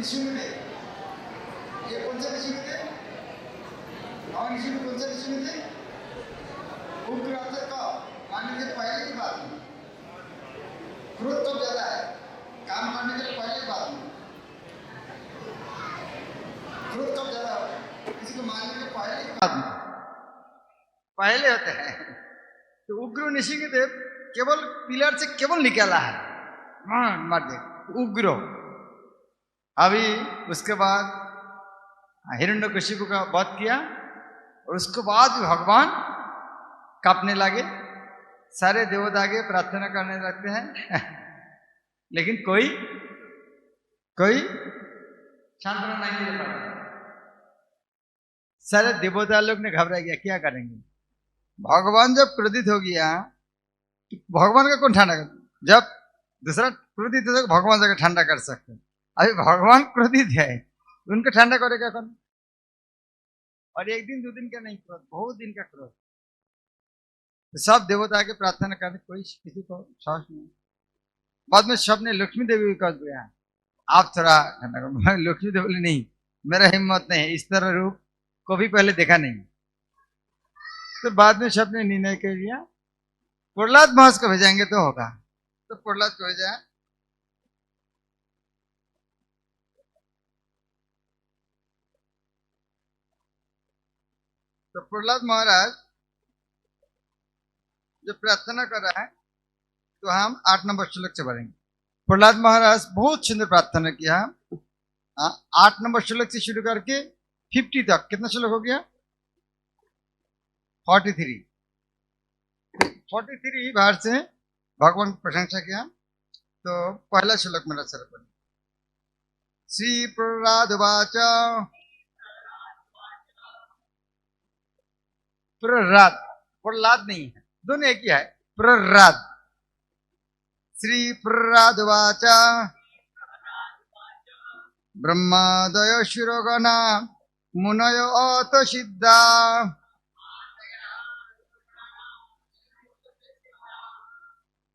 ऋषि मुनि, ये कौन से ऋषि थे? और ऋषि में कौन से ऋषि थे? उग्र अर्थ का मानने के पहले की बात नहीं, क्रोध तो ज्यादा है, काम करने के पहले की बात नहीं, क्रोध तो ज्यादा है, किसी को मानने के पहले की बात नहीं, पहले होते हैं। तो उग्र निशिदेव केवल पिलर से केवल निकला है, मर दे उग्र। अभी उसके बाद हिरण्यकशिपु का वध किया और उसके बाद भगवान कांपने लगे, सारे देवता आगे प्रार्थना करने लगते हैं लेकिन कोई सांत्वना नहीं दे पा रहा। सारे देवता लोग ने घबरा गया, क्या करेंगे? भगवान जब क्रोधित हो गया तो भगवान का कौन ठंडा कर, जब दूसरा क्रोधित हो तो भगवान से ठंडा कर सकते हैं, अभी भगवान क्रोधित है, उनको ठंडा करेगा कौन? और एक दिन दो दिन का नहीं, क्रोध बहुत दिन का क्रोध। तो सब देवता के प्रार्थना करने, कोई किसी को साहस नहीं। बाद में सबने लक्ष्मी देवी को कह दिया, आप थोड़ा ठंडा करो। लक्ष्मी देवी बोली नहीं, मेरा हिम्मत नहीं है, इस तरह रूप को भी पहले देखा नहीं। तो बाद में सबने निर्णय कर लिया प्रहलाद महर्षि को भेजेंगे तो होगा। तो प्रहलाद को भेजा। तो प्रहलाद महाराज जो प्रार्थना कर रहा है, तो हम 8 नंबर श्लोक से पढ़ेंगे। प्रहलाद महाराज बहुत सुंदर प्रार्थना किया। 8 नंबर श्लोक से शुरू करके 50 तक, कितना श्लोक हो गया? 43 बार से भगवान की प्रशंसा किया। तो पहला श्लोक मेरा सर पढ़े। श्री प्रहलाद वाच, प्रहलाद नहीं है, दोनों एक ही है, प्रहलाद। श्री प्रहलाद वाच, ब्रह्मादय शिरोगणा मुनय अत सिद्धा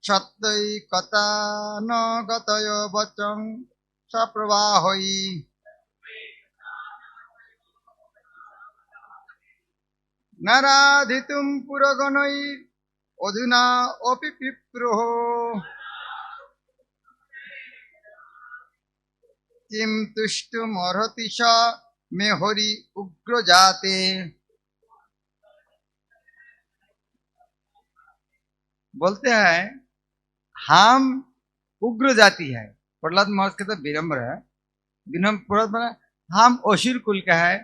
सत्यैकता न गतय वचं सप्रवाहै नाराधितुं पुरगणै अधुना अपि विप्रोः किं तुष्टुमर्हति स मे हरि उग्र जाते। बोलते हैं हम उग्र जाति है। प्रहलाद महर्षि के तो विनम्र है, विनम्र, हम असुर कुल का है,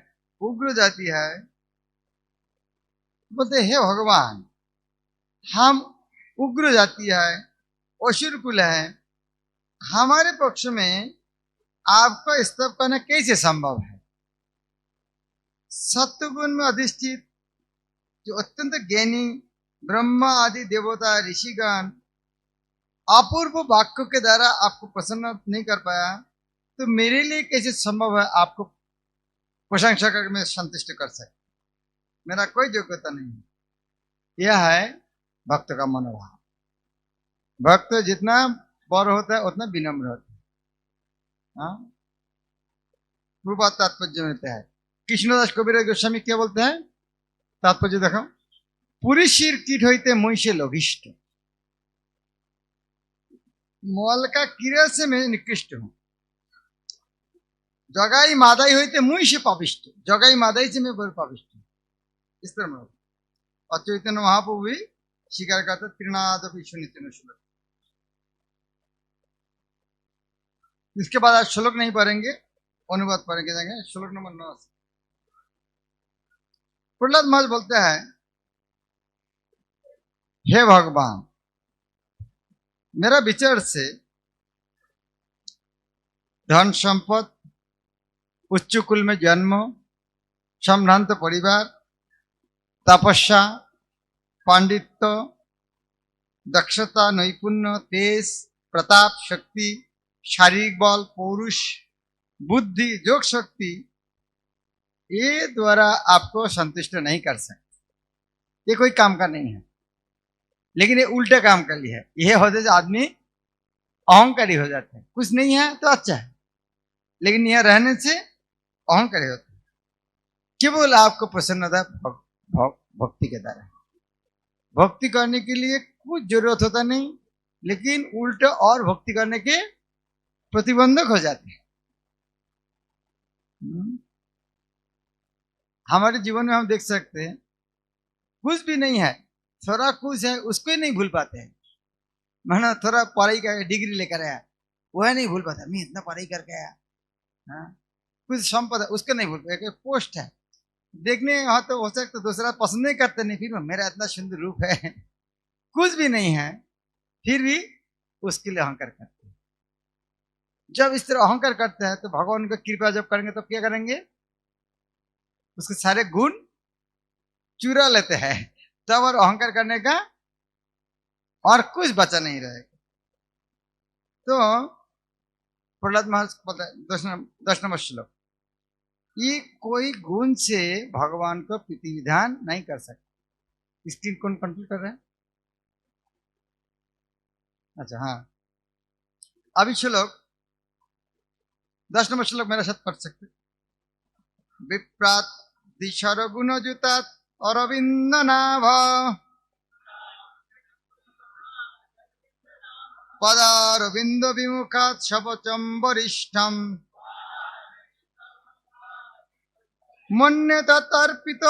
उग्र जाति है। बोलते हे भगवान, हम उग्र जाति है, असुर कुल है, हमारे पक्ष में आपका स्तव करना कैसे संभव है? सत्वगुण में अधिष्ठित जो अत्यंत ज्ञानी ब्रह्मा आदि देवता ऋषिगण अपूर्व वाक्यों के द्वारा आपको प्रसन्न नहीं कर पाया, तो मेरे लिए कैसे संभव है आपको प्रशंसा करके मैं संतुष्ट कर सके? मेरा कोई योग्यता नहीं है। यह है भक्त का मनोभाव। भक्त जितना बड़ होता है उतना विनम्र होता है। पूर्व तात्पर्य मिलता है। कृष्णदास कबीर गोस्वामी क्या बोलते हैं? तात्पर्य देखो। पुरुषेर कीट होते मुई से लघिष्ठ, मल का कीड़ा से मैं निकृष्ट हूं। जगाई मादाई होते मुई से पापिष्ट, जगाई मादाई से मैं बड़े पापिष्ट हूं। इस तरह में और चैतन्य महाप्रभु भी स्वीकार करते त्रिनाद नित्य श्लोक। इसके बाद आज श्लोक नहीं पढ़ेंगे, अनुवाद पढ़ेंगे जाएंगे। श्लोक नंबर 9। प्रहलाद महाराज बोलते हैं, हे भगवान, मेरा विचार से धन संपद, उच्च कुल में जन्म, संभ्रांत परिवार, तपस्या, पांडित्य, दक्षता, नैपुण्य, तेज, प्रताप, शक्ति, शारीरिक बल, पौरुष, बुद्धि, योग शक्ति, ये द्वारा आपको संतुष्ट नहीं कर सकते। ये कोई काम का नहीं है, लेकिन ये उल्टे काम कर लिया है। यह होते से आदमी अहंकारी हो जाते हैं। कुछ नहीं है तो अच्छा है, लेकिन यह रहने से अहंकारी होता है। केवल आपको प्रसन्नता भक्ति के द्वारा। भक्ति करने के लिए कुछ जरूरत होता नहीं, लेकिन उल्टा और भक्ति करने के प्रतिबंधक हो जाते हैं। हमारे जीवन में हम देख सकते हैं, कुछ भी नहीं है, थोड़ा कुछ है, उसको ही नहीं भूल पाते हैं। मैंने थोड़ा पढ़ाई का डिग्री लेकर आया, वह नहीं भूल पाता, मैं इतना पढ़ाई करके आया। हाँ? कुछ संपदा उसको नहीं भूल पाया, पोस्ट है देखने वहां तो हो सकता दूसरा पसंद नहीं करते, नहीं फिर मेरा इतना सुंदर रूप है, कुछ भी नहीं है, फिर भी उसके लिए अहंकार करते हैं। जब इस तरह अहंकार करते हैं तो भगवान की कृपा जब करेंगे तो क्या करेंगे, उसके सारे गुण चुरा लेते हैं, तब और अहंकार करने का और कुछ बचा नहीं रहेगा। तो प्रहलाद महाराज 10 नंबर श्लोक, ये कोई गुण से भगवान को प्रीति विधान नहीं कर सकते। स्क्रीन कौन कंट्रोल कर रहे हैं? अच्छा हाँ, अभी श्लोक 10 नंबर श्लोक मेरे साथ पढ़ सकते। विप्रात दिशर गुण जुतात अरविंद नाभ पदारविंद विमुखात शपचम वरिष्ठम मन्यत तर्पित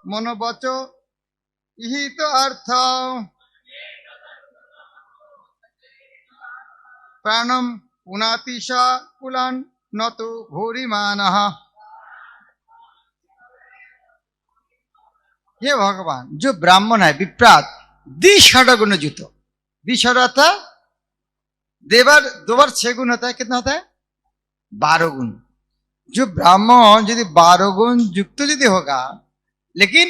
मनोवचो इहित अर्थ प्राणम पुनातिशा कुलान न तो भूरिमानः। ये भगवान जो ब्राह्मण है, विप्रात द्विषड गुण जुतो, द्विषड अर्थात देवर 2 बार 6 गुण होता है, कितना होता है 12 गुण। जो ब्राह्मण यदि 12 गुण युक्त यदि होगा, लेकिन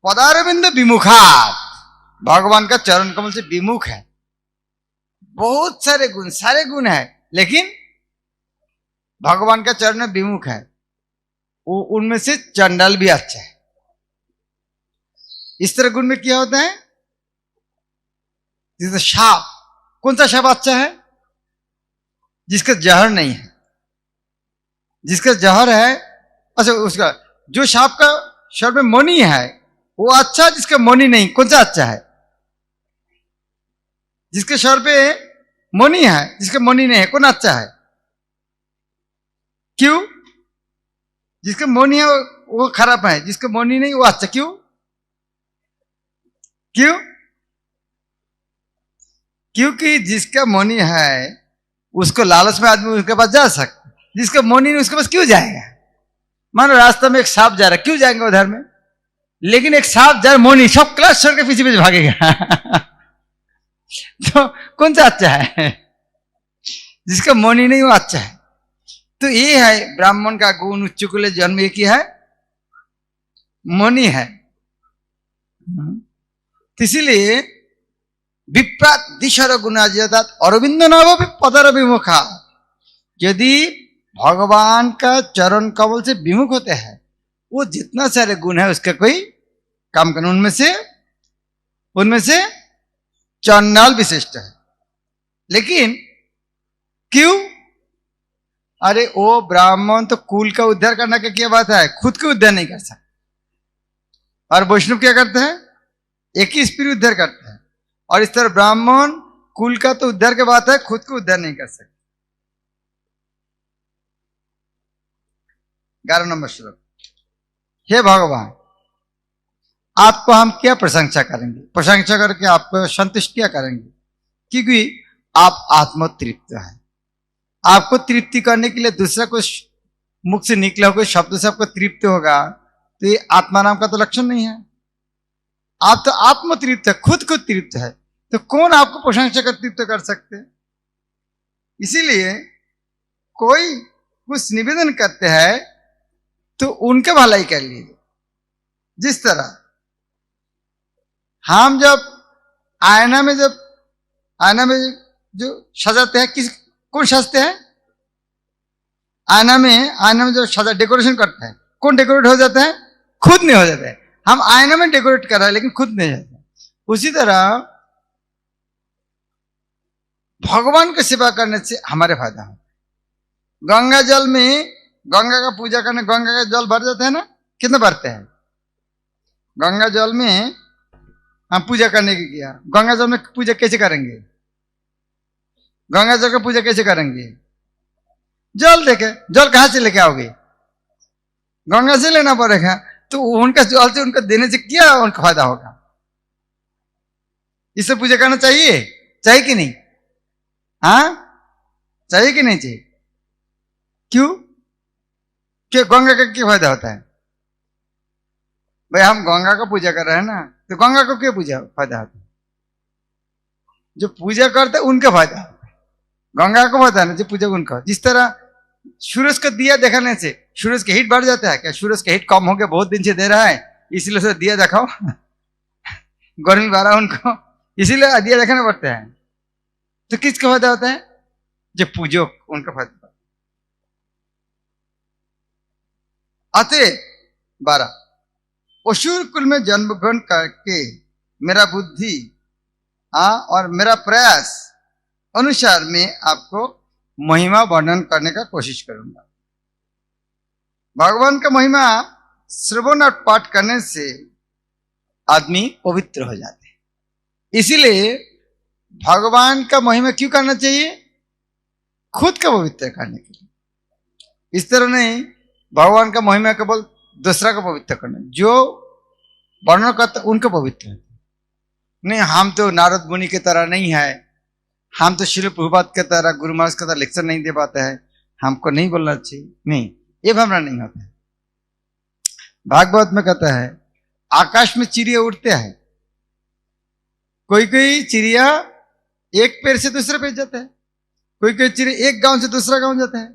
पदारविंद विमुखात, भगवान का चरण कमल से विमुख है, बहुत सारे गुण है, लेकिन भगवान का चरण में विमुख है, वो उनमें से चंडाल भी अच्छा है। इस तरह गुण में क्या होता है, जैसे साप, कौन सा साप अच्छा है, जिसका जहर नहीं है, जिसका जहर है, अच्छा उसका जो सांप का शरीर में मणि है वो अच्छा, जिसका मणि नहीं कौन सा अच्छा है, जिसके शरीर पे मणि है, जिसका मणि नहीं है कौन अच्छा है, क्यों? जिसका मणि है वो खराब है, जिसका मणि नहीं वो अच्छा, क्यों? क्योंकि जिसका मणि है उसको लालच में आदमी उसके पास जा सकता, जिसका मणि नहीं उसके पास क्यों जाएगा? मानो रास्ता में एक सांप जा रहा है, क्यों जाएंगे उधर में? लेकिन एक सांप जा रहा मणि, सब क्लास छोड़ के पीछे पीछे भागेगा तो कौन सा अच्छा है? जिसका मणि नहीं वो अच्छा है। तो ये है ब्राह्मण का गुण, उच्च कुल जन्म एक ही है, मणि है। इसीलिए विप्रात दिशर गुणाजितात अरविंद नाभ पदर विमुखा, यदि भगवान का चरण कमल से विमुख होते हैं, वो जितना सारे गुण है उसका कोई काम करना, उनमें से चंडाल विशिष्ट है। लेकिन क्यों? अरे वो ब्राह्मण तो कुल का उद्धार करने का क्या बात है, खुद को उद्धार नहीं कर सकता। और वैष्णव क्या करते हैं, एक ही स्पिरिट उद्धार करते हैं, और इस तरह ब्राह्मण कुल का तो उद्धार की बात है, खुद को उद्धार नहीं कर सकते। 11 नंबर श्लोक, हे भगवान आपको हम क्या प्रशंसा करेंगे, प्रशंसा करके आपको संतुष्ट क्या करेंगे, क्योंकि आप आत्म तृप्त है। आपको तृप्ति करने के लिए दूसरा कुछ मुख से निकला हुआ शब्द से आपको तृप्त होगा, तो ये आत्मा नाम का तो लक्षण नहीं है। आप तो आत्म तृप्त है, खुद को तृप्त है, तो कौन आपको प्रशंसा कर तृप्त कर सकते हैं? इसीलिए कोई कुछ निवेदन करते हैं तो उनके भलाई कर लीजिए। जिस तरह हम जब आईना में जो सजाते हैं, कौन सजते हैं? आईना में जो सजा डेकोरेशन करते हैं, कौन डेकोरेट हो जाता है? खुद नहीं हो जाता है। हम आईना में डेकोरेट कर रहे हैं लेकिन खुद नहीं जाते। उसी तरह भगवान की सेवा करने से हमारे फायदा हो। गंगा जल में गंगा का पूजा करने, गंगा का जल भर जाता है ना, कितने भरते हैं? गंगा जल में हम पूजा करने की किया, गंगा जल में पूजा कैसे करेंगे? गंगा जल का पूजा कैसे करेंगे? जल देके, जल कहां से लेके आओगे? गंगा से लेना पड़ेगा। तो उनका जल से उनको देने से क्या उनका फायदा होगा? इससे पूजा करना चाहिए, चाहिए कि नहीं? हाँ, चाहिए कि नहीं चाहिए? क्यों? क्यों? गंगा का क्या फायदा होता है भाई? हम गंगा का पूजा कर रहे हैं ना, तो गंगा को क्या पूजा फायदा होता है? जो पूजा करते हैं उनका फायदा होता है, गंगा को फायदा नहीं, जो पूजा उनका। जिस तरह सूरज का दिया दिखाने से सूरज का हीट बढ़ जाता है क्या? सूरज का हीट कम हो गया, बहुत दिन से दे रहा है, इसलिए से दिया दिखाओ गर्मी बढ़ा उनको, इसीलिए दिया दिखाना पड़ता है। तो किसका फायदा होता है? जो पूजक, उनका फायदा होता है। अतः 12, असुर कुल में जन्म ग्रहण करके मेरा बुद्धि और मेरा प्रयास अनुसार मैं आपको महिमा वर्णन करने का कोशिश करूंगा। भगवान का महिमा श्रवण और पाठ करने से आदमी पवित्र हो जाते हैं। इसीलिए भगवान का महिमा क्यों करना चाहिए? खुद का पवित्र करने के लिए। इस तरह नहीं भगवान का महिमा केवल दूसरा को पवित्र करना, जो वर्णन करता उनका पवित्र नहीं। हम तो नारद मुनि की तरह नहीं है, हम तो श्री प्रभुपाद की तरह, गुरु महाराज की तरह लेक्चर नहीं दे पाते हैं, हमको नहीं बोलना चाहिए, नहीं, ये भावना नहीं होता है। भागवत में कहता है आकाश में चिड़िया उड़ते हैं, कोई कोई चिड़िया एक पेड़ से दूसरे पेड़ जाता है, कोई कोई चिड़िया एक गांव से दूसरा गांव जाता है,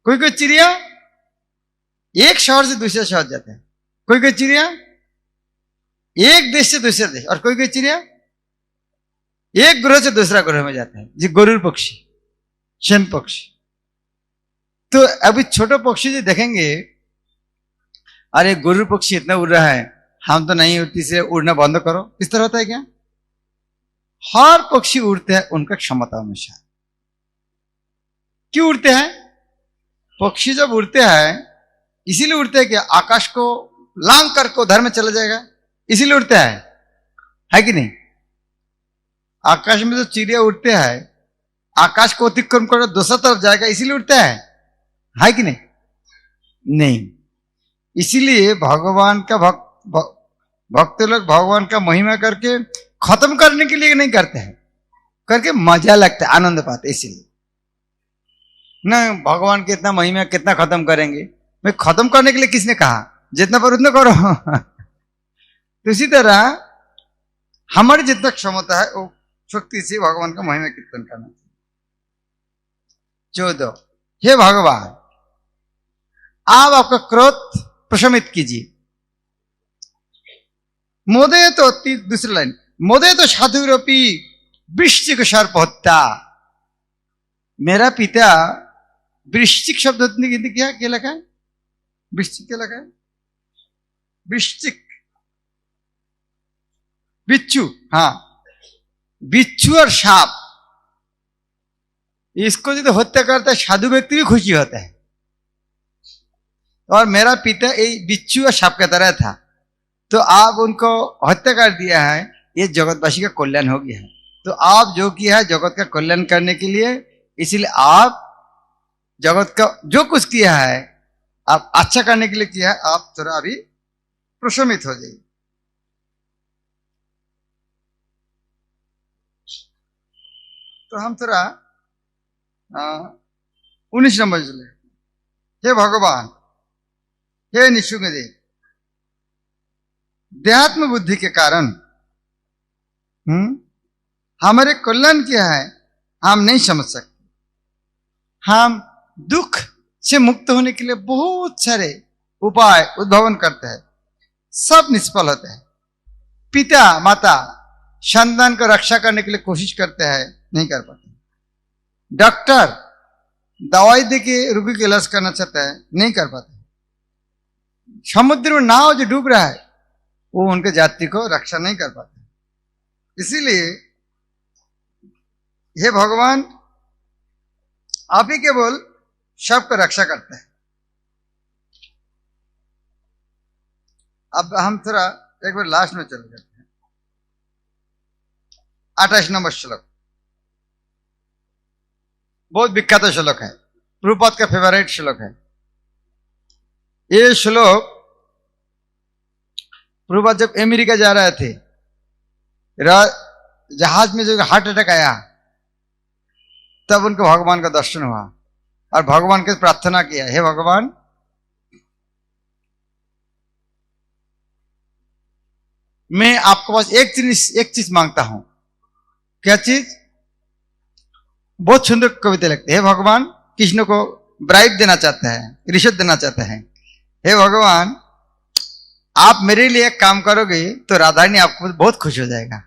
कोई कोई चिड़िया एक शहर से दूसरे शहर जाता है, कोई कोई चिड़िया एक देश से दूसरे देश, और कोई कोई चिड़िया एक ग्रह से दूसरा ग्रह में जाता है, जी गरुड़ पक्षी, शन पक्षी। तो अभी छोटे पक्षी जो देखेंगे, अरे गरुड़ पक्षी इतना उड़ रहा है, हम तो नहीं उड़ती, से उड़ना बंद करो, इस तरह होता है क्या? हर पक्षी उड़ते हैं उनका क्षमता अनुसार। क्यों उड़ते हैं? पक्षी जब उड़ते हैं इसीलिए उड़ते हैं कि आकाश को लांग कर को उधर में चला जाएगा, इसीलिए उड़ते है कि नहीं? आकाश में जो चिड़िया उड़ते हैं आकाश को अतिक्रम कर दूसरा तरफ जाएगा, इसीलिए उड़ते है कि नहीं? नहीं। इसीलिए भगवान का भक्त लोग भगवान का महिमा करके खत्म करने के लिए नहीं करते हैं, करके मजा लगता है, आनंद पाते, इसीलिए ना। भगवान के इतना महिमा कितना खत्म करेंगे? मैं खत्म करने के लिए किसने कहा? जितना पर उतना करो तो इसी तरह हमारी जितना क्षमता है वो शक्ति से भगवान का महिमा कीर्तन करना चाहिए। 14, हे भगवान आप आपका क्रोध प्रशमित कीजिए। मोदे तो दूसरी लाइन, मोदे तो साधुरूपी वृश्चिक सर्प हत्या। मेरा पिता, वृश्चिक शब्द हिंदी क्या लिखा है? वृश्चिक क्या लिखा है? वृश्चिक, बिच्छू, हाँ, बिच्छू और सांप, इसको जो हत्या करता है साधु व्यक्ति भी खुशी होता है। और मेरा पिता एक बिच्छू और सांप की तरह था, तो आप उनको हत्या कर दिया है, ये जगतवासी का कल्याण हो गया है। तो आप जो किया है जगत का कल्याण करने के लिए, इसीलिए आप जगत का जो कुछ किया है आप अच्छा करने के लिए किया है, आप थोड़ा अभी प्रशमित हो जाइए। तो हम थोड़ा 19 नंबर चले। हे भगवान, हे निशुंगदेव, देहात्म बुद्धि के कारण हमारे कल्याण क्या है हम नहीं समझ सकते। हम दुख से मुक्त होने के लिए बहुत सारे उपाय उद्भावन करते हैं, सब निष्फल होते हैं। पिता माता संतान को रक्षा करने के लिए कोशिश करते हैं, नहीं कर पाते। डॉक्टर दवाई देके रोगी का इलाज करना चाहता है, नहीं कर पाते। समुद्र में नाव जो डूब रहा है वो उनके जाति को रक्षा नहीं कर पाते। इसीलिए हे भगवान, आप ही केवल सबको रक्षा करते हैं। अब हम थोड़ा एक बार लास्ट में चले जाते हैं। 28 नंबर श्लोक बहुत विख्यात श्लोक है, प्रभुपाद का फेवरेट श्लोक है। ये श्लोक प्रभुपाद जब अमेरिका जा रहे थे, जहाज में जो हार्ट अटैक आया, तब उनको भगवान का दर्शन हुआ और भगवान के प्रार्थना किया, हे भगवान, मैं आपके पास एक चीज मांगता हूं। क्या चीज? बहुत सुंदर कविता लगती है। हे भगवान, कृष्ण को ब्राइब देना चाहते हैं, रिश्वत देना चाहते हैं। हे भगवान, आप मेरे लिए एक काम करोगे तो राधारानी आपको बहुत खुश हो जाएगा।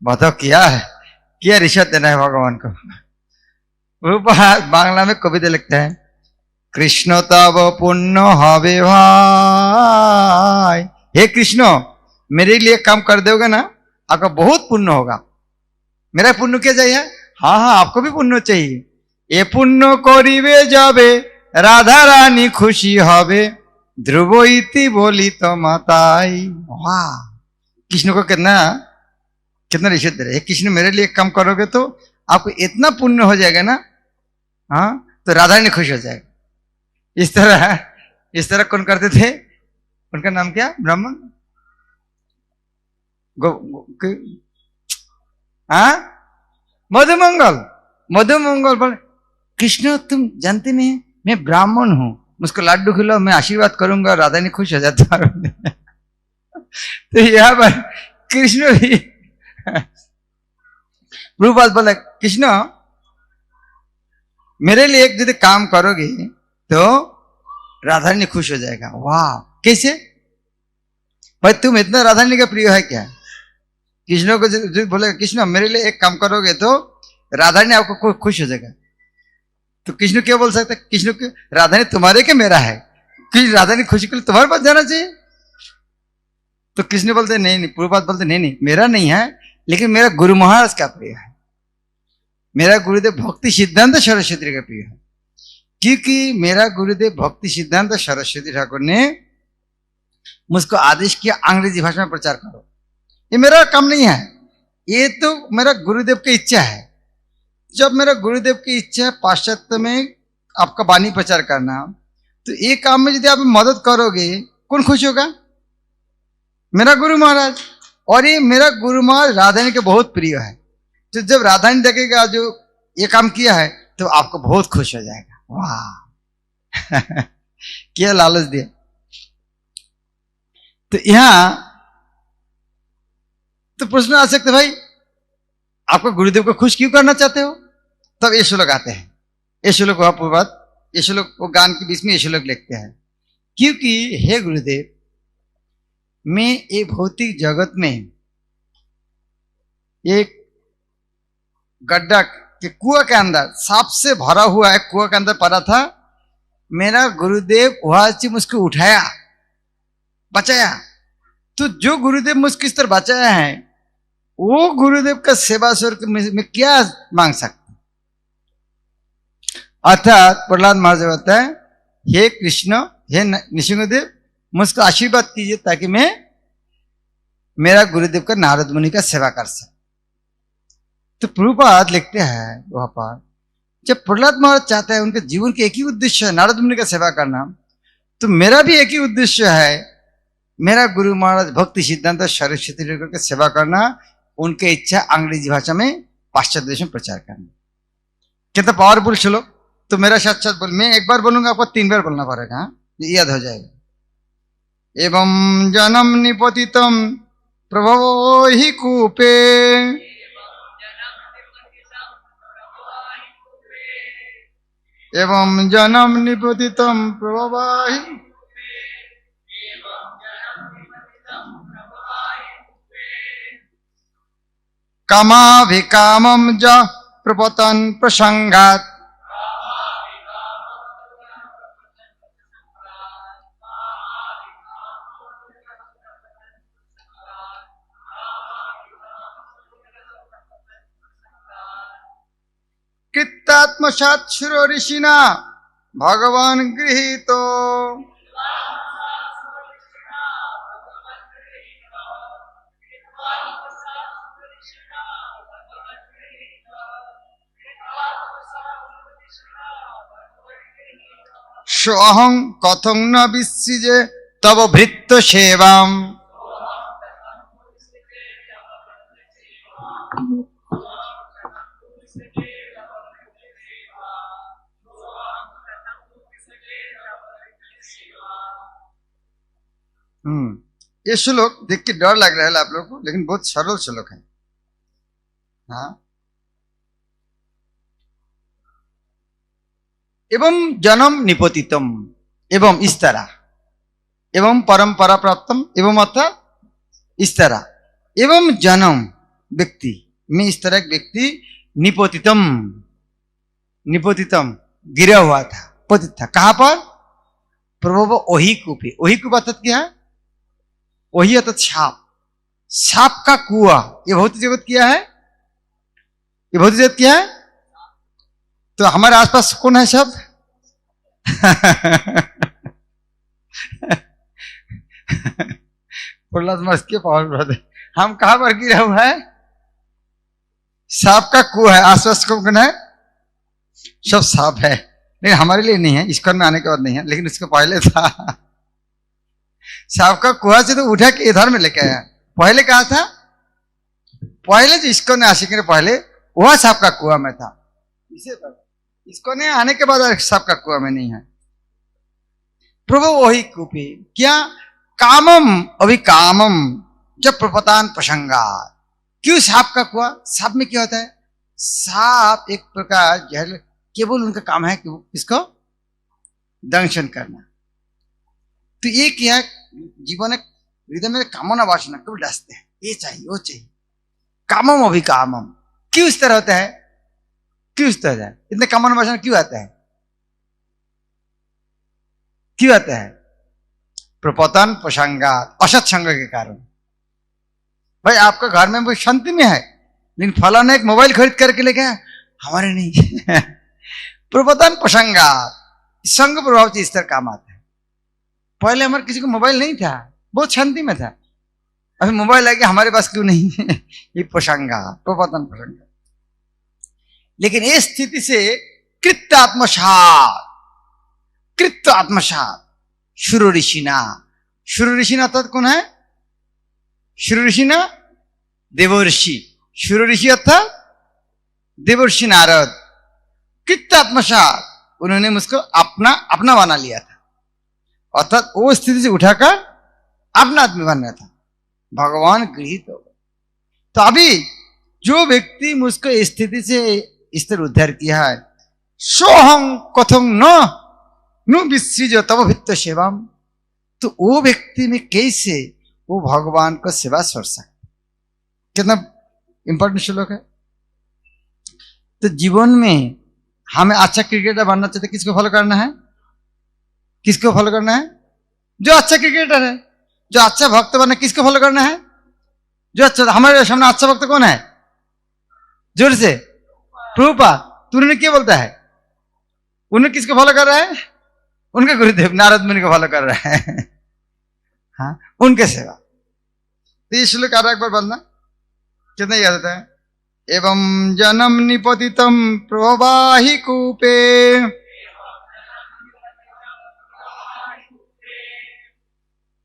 बताओ क्या रिश्वत देना है भगवान को। बांग्ला में कविता लिखते हैं, कृष्ण तब पुण्य हवे भाई। हे कृष्ण, मेरे लिए काम कर दोगे ना, आपका बहुत पुण्य होगा। मेरा पुण्य क्या चाहिए? हाँ हाँ, आपको भी पुण्य चाहिए। ये पुण्य करिवे जाबे राधा रानी खुशी हवे, ध्रुव इति बोली तो माताई। वाह, कृष्ण को कितना कितना रिश्वत दे रहे। कृष्ण, मेरे लिए काम करोगे तो आपको इतना पुण्य हो जाएगा ना, हाँ, तो राधा रानी खुश हो जाएगा। इस तरह कौन करते थे? उनका नाम क्या? ब्राह्मण हाँ, मधुमंगल। मधुमंगल बोले, कृष्ण तुम जानते नहीं, मैं ब्राह्मण हूं, मुझको लड्डू खिलाओ, मैं आशीर्वाद करूंगा, राधा रानी खुश हो जाता है। तो यहाँ पर कृष्ण भी प्रभुपाद बोला, कृष्ण मेरे लिए एक यदि काम करोगे तो राधा रानी खुश हो जाएगा। वाह, कैसे भाई? तुम इतना राधा रानी का प्रिय है क्या? कृष्ण को जो बोले, कृष्ण मेरे लिए एक काम करोगे तो राधा रानी आपको खुश हो जाएगा। तो कृष्ण क्या बोल सकते? कृष्ण को राधा रानी तुम्हारे के मेरा है, कि राधा रानी खुशी के लिए तुम्हारे पास जाना चाहिए। तो कृष्ण बोलते नहीं, प्रभुपाद बोलते नहीं, मेरा नहीं है, लेकिन मेरा गुरु महाराज का प्रिय है। मेरा गुरुदेव भक्ति सिद्धांत सरस्वती का प्रिय है, क्योंकि मेरा गुरुदेव भक्ति सिद्धांत सरस्वती ठाकुर ने मुझको आदेश किया अंग्रेजी भाषा में प्रचार करो। ये मेरा काम नहीं है, ये तो मेरा गुरुदेव की इच्छा है। जब मेरा गुरुदेव की इच्छा है पाश्चात्य में आपका वाणी प्रचार करना, तो ये काम में यदि आप मदद करोगे, कौन खुश होगा? मेरा गुरु महाराज। और ये मेरा गुरु महाराज राधारानी के बहुत प्रिय है। तो जब राधारानी देखेगा जो ये काम किया है, तो आपको बहुत खुश हो जाएगा। वाह क्या लालच दिया। तो यहां तो प्रश्न आ सकते, भाई आपको गुरुदेव को खुश क्यों करना चाहते हो? तब ये श्लोक आते हैं। ये श्लोक हुआ पूर्वत, ये श्लोक वो गान के बीच में ये श्लोक लिखते हैं, क्योंकि हे गुरुदेव, मैं ये भौतिक जगत में एक गड्ढा के कुआं के अंदर, सांप से भरा हुआ है कुआं के अंदर पड़ा था। मेरा गुरुदेव वहां से मुझको उठाया, बचाया। तो जो गुरुदेव मुझको इस तरह बचाया है, वो गुरुदेव का सेवा स्वर में क्या मांग सकता? अर्थात प्रहलाद महाराज कहता है, हे कृष्ण, हे नृसिंहदेव, मुझको आशीर्वाद कीजिए ताकि मैं मेरा गुरुदेव का नारद मुनि का सेवा कर सकूं। तो प्रभुपाद लिखते हैं वहां पर, जब प्रहलाद महाराज चाहते हैं, उनके जीवन के एक ही उद्देश्य है नारद मुनि का सेवा करना, तो मेरा भी एक ही उद्देश्य है, मेरा गुरु महाराज भक्ति सिद्धांत सरस्वती ठाकुर की सेवा करना, उनके इच्छा अंग्रेजी भाषा में पाश्चात्य देश में प्रचार करना। कितना पावरफुल श्लोक। तो मेरा साथ साथ बोल, मैं एक बार बोलूंगा, आपको 3 बार बोलना पड़ेगा, ये याद हो जाएगा। एवं जन्म निपतितम प्रभवो ही कूपे, एवं जन्म निपतितम प्रभवाहि, कामाभिकामं ज प्रपतन प्रसंगात्, कृत्तात्मसात् शुरो ऋषिना भगवान गृहीतो सोऽहं कथं न विसृजे तव भृत्य सेवाम्। ये श्लोक देख के डर लग रहा है आप लोग को, लेकिन बहुत सरल श्लोक है। हाँ, एवं जन्म निपतितम, एवं इस तरह, एवं परंपरा प्राप्तम, एवं अर्थात इस तरह, एवं जन्म व्यक्ति में इस तरह एक व्यक्ति निपोतितम, निपोतितम गिरा हुआ था, पतित था। कहां पर? प्रभु वही कूपे। वही कूप अर्थात क्या है? वही अर्थात साप, साप का कुआ। ये भौतिक जगत क्या है? ये भौतिक जगत क्या है? तो हमारे आसपास कौन है सब? के पावर ब्रदर, हम कहां पर गिरा हुआ है? सांप का कुआ है। आसपास कौन है? सब सांप है। नहीं, हमारे लिए नहीं है, इस्कॉन में आने के बाद नहीं है, लेकिन उसके पहले था। सांप का कुआ से तो उठा के इधर में लेके आया। पहले कहा था? पहले जो इस्कॉन ने आशिक पहले वह सांप का कुआ में था। इसे इसको ने आने के बाद सांप का कुआ में नहीं है। प्रभु वही कूपे क्या? कामम अभिकामम जब प्रपतान प्रसंगा। क्यों सांप का कुआ? सांप में क्या होता है? सांप एक प्रकार जहर, केवल उनका काम है कि इसको दंशन करना। तो ये क्या है? जीवन हृदय में कामना वासना कब डसते हैं, ये चाहिए वो चाहिए। कामम अभिकामम क्यों इस तरह होता है? क्यों इस तरह है? इतने कामना वासना क्यों आता है? क्यों आता है? प्रपतन प्रसंगात, असत संग के कारण। भाई आपका घर में वो शांति में है, लेकिन फलाना एक मोबाइल खरीद करके लेके आया, हमारे नहीं। प्रपतन प्रसंगात, संग प्रभाव से इस तरह काम आता है। पहले हमारे किसी को मोबाइल नहीं था, बहुत शांति में था। अभी मोबाइल आ गया, हमारे पास क्यों नहीं है? ये प्रसंगात, प्रपतन प्रसंगात। लेकिन इस स्थिति से कृत्य आत्मसात, कृत्य आत्मसात शुरू ऋषिना। शुरू ऋषिना अर्थात कौन है? शुरू ऋषिना देवर्षि। शुरू ऋषि अर्थात देवर्षि नारद। कृत्य आत्मसात, उन्होंने मुझको अपना अपना बना लिया था, अर्थात वो स्थिति से उठाकर अपना आदमी बन रहा था। भगवान गृहित हो गए। तो अभी जो व्यक्ति मुझको इस स्थिति से इस तरह उद्धार किया है, सोहम कथम न विसृज तब भित्त सेवाम। तो वो व्यक्ति में कैसे वो भगवान को सेवा कर सकता? कितना इंपॉर्टेंट श्लोक है। तो जीवन में हमें अच्छा क्रिकेटर बनना चाहते, किसको फॉलो करना है? किसको फॉलो करना है? जो अच्छा क्रिकेटर है। जो अच्छा भक्त बनना, किसको फॉलो करना है? जो अच्छा। हमारे सामने अच्छा भक्त कौन है? जोर से प्रभुपाद। तो उन्होंने क्या बोलता है? उन्हें किसको फॉलो कर रहा है? उनके गुरुदेव नारद मुनि को फॉलो कर रहा है। हाँ, उनके सेवा। तो ये श्लोक एक बार बोलना, कितना याद आता है? एवं जन्म निपतितम प्रवाहि कूपे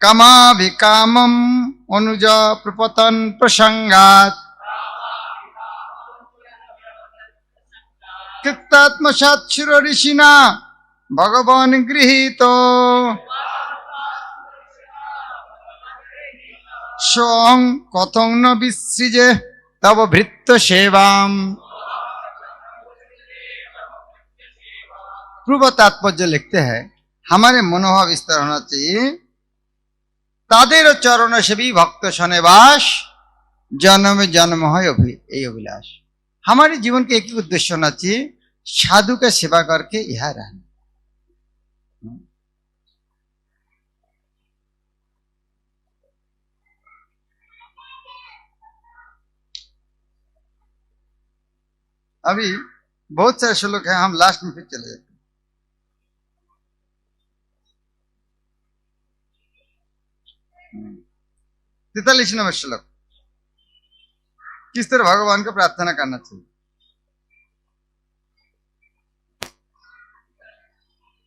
कामाभिकामम अनुजा प्रपतन प्रसंगात कृतात्मसात् शुरो ऋषिना भगवान गृहीतो सों कथं न विसृजे तब भृत्य सेवाम। पूर्व तात्पर्य लिखते हैं, हमारे मनोभाव इस तरह होना चाहिए, तादेर चरण से भी भक्त सनेवास जन्म जन्म है अभिलाष। हमारे जीवन के एक ही उद्देश्य होना चाहिए, साधु का सेवा करके यह रहना। अभी बहुत सारे श्लोक हैं, हम लास्ट में फिर चले जाते हैं। 43 नंबर श्लोक, किस तरह भगवान को प्रार्थना करना चाहिए।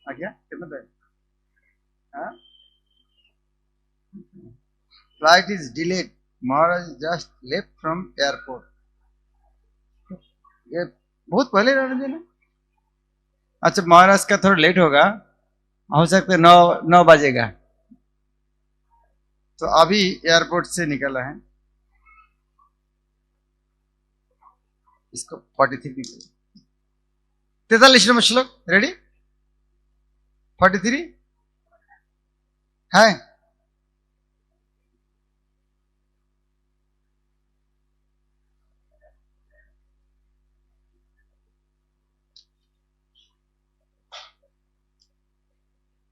क्या कितना देर? फ्लाइट इज डिलेड, महाराज जस्ट लेफ्ट फ्रॉम एयरपोर्ट। ये बहुत पहले रहने देना। अच्छा, महाराज का थोड़ा लेट होगा, हो सकता है 9 बजेगा, तो अभी एयरपोर्ट से निकला है। इसको 43 43 नंबर श्लोक रेडी। 43 है।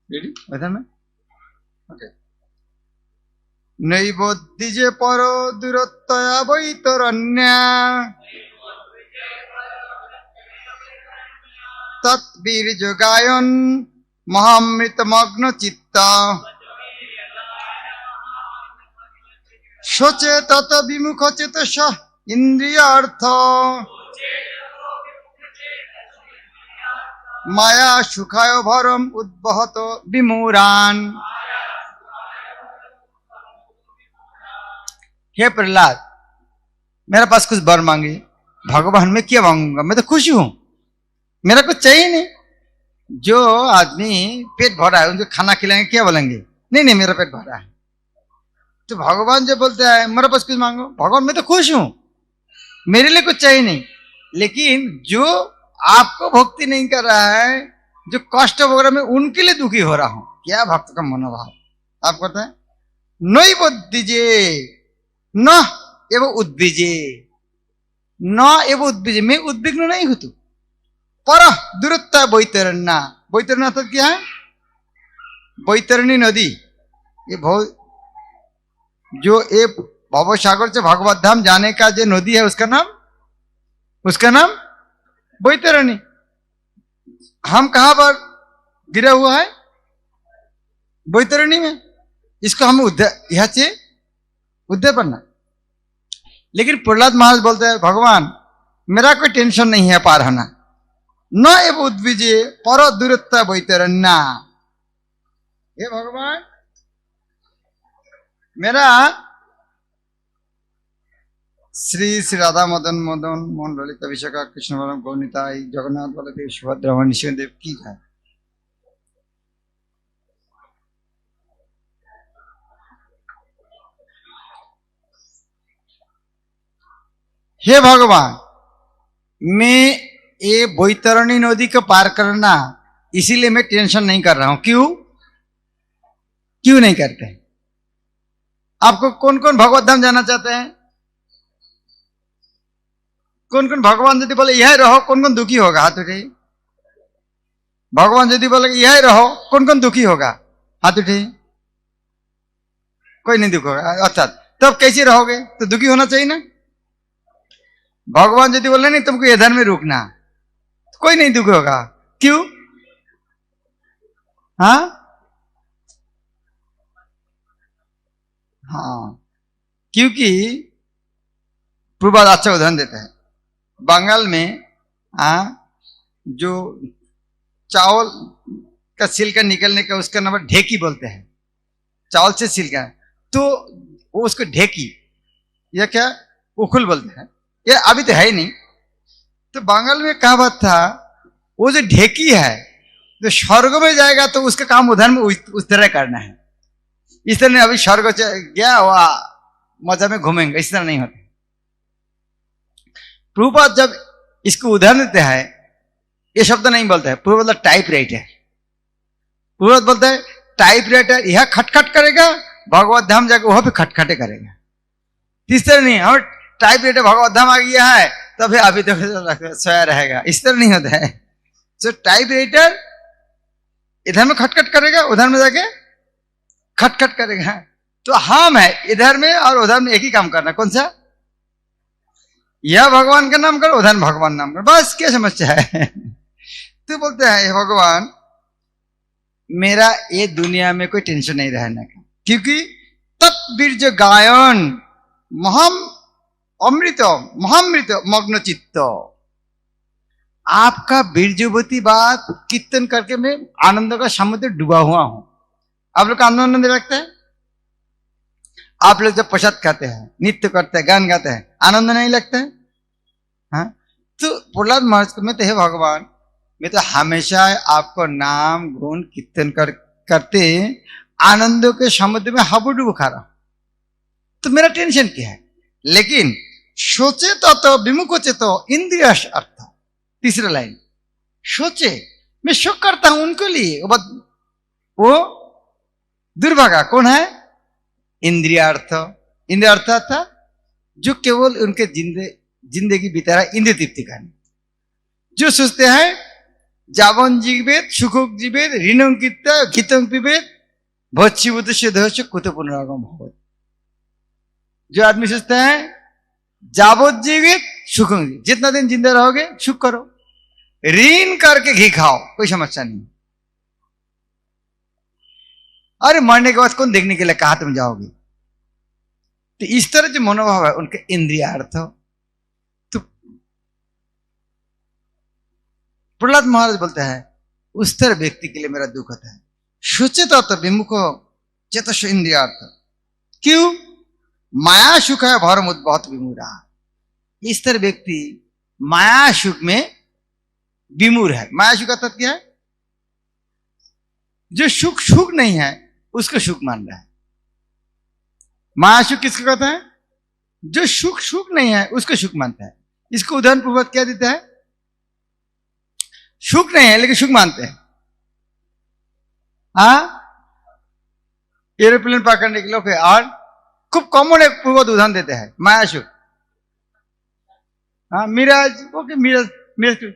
रेडी बता में। ओके। नैबोद्धिजे पर दूरत्वया वैतरण्या तत्वीर्ज गायन महामृतमग्न चित्ता सोचे तत विमुख चेतस इंद्रियार्थ माया सुखाय भरम उद्बहत विमूरान। हे प्रहलाद, मेरे पास कुछ वर मांगे, भगवान में क्या मांगूंगा, मैं तो खुश हूं, मेरा कुछ चाहिए नहीं। जो आदमी पेट भरा है उनको खाना खिलाएंगे, क्या बोलेंगे, नहीं नहीं मेरा पेट भरा है। तो भगवान जो बोलते हैं मेरे पास कुछ मांगो, भगवान मैं तो खुश हूं, मेरे लिए कुछ चाहिए नहीं। लेकिन जो आपको भक्ति नहीं कर रहा है, जो कष्ट वगैरह में, उनके लिए दुखी हो रहा हूं। क्या भक्त का मनोभाव। आप कहते हैं नई बुद्धिजे न एवं उद्विजे, न एवं उद्विजे, मैं उद्विग्न नहीं हूं। तू पर दूरत्व बैतरण्या, बैतरण्य अर्थात क्या है, बैतरणी नदी। ये बहुत जो ये भवसागर से भगवत धाम जाने का जो नदी है, उसका नाम बैतरणी। हम कहां पर गिरा हुआ है, बैतरणी में। इसको हमें यहां से उद्धार करना। लेकिन प्रहलाद महाराज बोलते हैं भगवान मेरा कोई टेंशन नहीं है पार होना, न एव उद्विजे पर दूरत्व बैतरण्या। हे भगवान, मेरा श्री श्री राधा मदन मदन मोहन ललिता विशाखा कृष्ण बलम गौनिताई जगन्नाथ बलदेव सुभद्रा निशिदेव की है। हे भगवान, मैं ये बैतरणी नदी को पार करना, इसीलिए मैं टेंशन नहीं कर रहा हूं। क्यों नहीं करते? आपको कौन कौन भगवत धाम जाना चाहते हैं? कौन कौन भगवान यदि बोले यह रहो, कौन कौन दुखी होगा? हाथ उठाइए। भगवान यदि बोले यह रहो, कौन कौन दुखी होगा? हाथ उठाइए। कोई नहीं दुखी होगा। अच्छा, तब कैसे रहोगे? तो दुखी होना चाहिए ना। भगवान यदि बोले नहीं तुमको ये धर्म में रुकना, तो कोई नहीं दुखी होगा। क्यों? हाँ हाँ, क्योंकि प्रभुपाद अच्छा उदाहरण देता है। बंगाल में जो चावल का छिलका निकलने का, उसका नाम ढेकी बोलते हैं। चावल से छिलका, तो वो उसको ढेकी या क्या उखुल बोलते हैं। ये अभी तो है ही नहीं। तो बंगाल में कहावत था, वो जो ढेकी है जो स्वर्ग में जाएगा तो उसका काम उधर में उस तरह करना है। इस तरह नहीं अभी स्वर्ग गया वह मजा में घूमेंगे, इस तरह नहीं होता। प्रभुपाद जब इसको उदाहरण देते हैं, ये शब्द नहीं बोलते हैं। प्रभुपाद टाइप राइटर, प्रभुपाद बोलते हैं टाइप राइटर यह खटखट करेगा, भगवत धाम जाकर वह भी खटखटे करेगा। इस तरह नहीं, हम टाइप राइटर भगवत धाम आ गया है तब अभी तक सोया रहेगा, इस तरह नहीं होता है। तो टाइप राइटर इधर में खटखट करेगा, उधर में जाके खटखट करेगा। तो हम है इधर में और उधर में एक ही काम करना। कौन सा? यह भगवान का नाम करो, उधर भगवान नाम करो, बस क्या समस्या है। तो बोलते हैं हे भगवान, मेरा ये दुनिया में कोई टेंशन नहीं रहने का, क्योंकि तत्वीर्ज गायन महम अमृत महामृत मग्न चित्त, आपका बीरजुवती बात कीर्तन करके मैं आनंद का समुद्र डूबा हुआ हूं। आप लोग का आनंद लगता है? आप लोग जब प्रसाद खाते हैं, नृत्य करते हैं, गान गाते हैं, आनंद नहीं लगता है? हाँ, तो प्रहलाद महाराज को मैं तो हे भगवान, मैं तो हमेशा आपको नाम गुण कीर्तन करते आनंदों के समुद्र में हाबुडुबु खा रहा हूं, तो मेरा टेंशन क्या है? लेकिन सोचे तो विमुखोचे तो इंद्रिय अर्थ, तीसरा लाइन, सोचे मैं शोक करता हूं उनको लिए, वो दुर्भागा कौन है? इंद्रियार्थ। इंद्रियार्थ था जो केवल उनके जिंदगी बिता रहा इंद्रिय तृप्ति करने, जो सोचते हैं जावन जीवेद सुखोक जीवेद ऋणंकित गीतं पिबेद भक्षीभूत से दहस्य कुत पुनरागम भवत। जो आदमी सोचते हैं जावत जीवित सुख, जितना दिन जिंदा रहोगे सुख करो, ऋण करके घी खाओ, कोई समस्या नहीं। अरे मरने के बाद कौन देखने के लिए कहा तुम जाओगे? तो इस तरह जो मनोभाव है उनके इंद्रियार्थ। तो प्रहलाद महाराज बोलते हैं उस तरह व्यक्ति के लिए मेरा दुख होता है। सोचे तो विमुख चेतस इंद्रियार्थ, क्यों? माया सुख है भरम उद्भवत विमूढ़। इस तरह व्यक्ति माया सुख में विमूढ़ है। माया सुख का क्या है? जो सुख सुख नहीं है उसको सुख मान रहा है। माया सुख किसको कहता है? जो सुख सुख नहीं है उसको सुख मानता है। इसको उदाहरण पूर्वक क्या देता है? सुख नहीं है लेकिन सुख मानते हैं। हाँ, एरोप्लेन पकड़ने के लिए और खूब कॉमन एक पूर्वक उदाहरण देते हैं माया सुख। हाँ, मिराज, ओके मिराज, मिराज,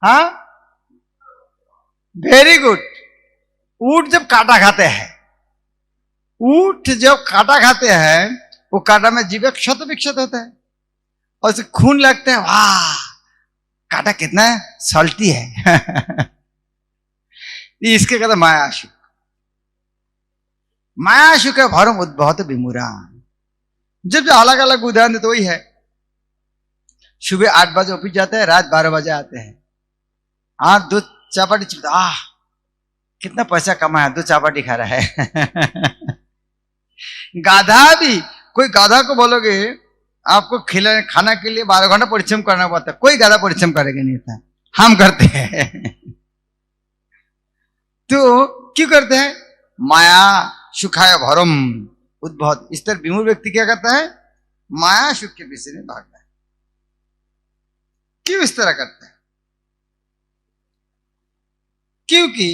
हाँ वेरी गुड। ऊंट जब काटा खाते हैं, ऊंट जब काटा खाते हैं, वो काटा में जीव क्षत विक्षत होता है और उसे खून लगता है, वाह काटा कितना सल्टी है। इसके कहते माया सुख। माया सुख है भरम उद्भवत विमूढ़। जब अलग अलग उदाहरण देते वही है। सुबह 8 बजे ऑफिस जाते हैं, रात 12 बजे आते हैं, हाँ 2 चापाटी चिपता, आह कितना पैसा कमाया, 2 चापाटी खा रहा है। गाधा भी, कोई गाधा को बोलोगे आपको खिलाने खाना के लिए 12 घंटा परिश्रम करना पड़ता है, कोई गाधा परिश्रम करेगा नहीं था, हम करते हैं। तो क्यों करते हैं? माया सुखाय भरम उद्भवत। इस तरह विमूढ़ व्यक्ति क्या करता है? माया सुख के पीछे में भागता है। क्यों इस तरह करता है? क्योंकि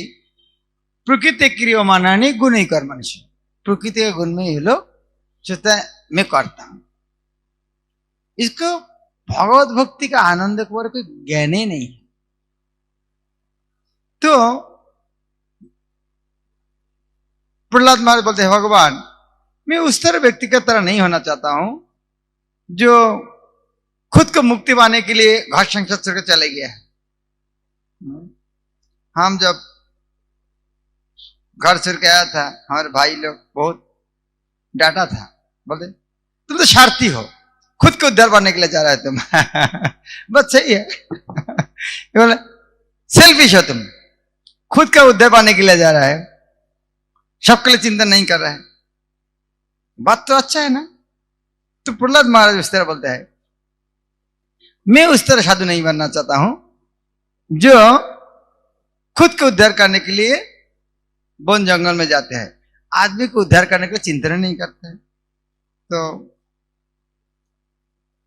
प्रकृति क्रियमानानि गुण ही कर मनुष्य। प्रकृति के गुण में ये लोग सोचता है मैं करता हूं। इसको भगवत भक्ति का आनंद के बारे कोई ज्ञान ही नहीं है। तो प्रहलाद महाराज बोलते हैं भगवान, मैं उस तरह व्यक्ति की तरह नहीं होना चाहता हूं जो खुद को मुक्ति पाने के लिए घर संसार छोड़कर चले गया है। हम जब घर छोड़ के आया था, हमारे भाई लोग बहुत डांटा था, बोलते तुम तो स्वार्थी हो, खुद को उद्धार पाने के लिए जा रहे हो तुम। बस सही है। बोले सेल्फिश हो तुम, खुद का उद्धार पाने के लिए जा रहा है, सबके लिए चिंतन नहीं कर रहा है। बात तो अच्छा है ना। तो प्रहलाद महाराज उस तरह बोलते हैं मैं उस तरह साधु नहीं बनना चाहता हूं जो खुद को उद्धार करने के लिए वन जंगल में जाते हैं, आदमी को उद्धार करने के लिए चिंतन नहीं करते हैं। तो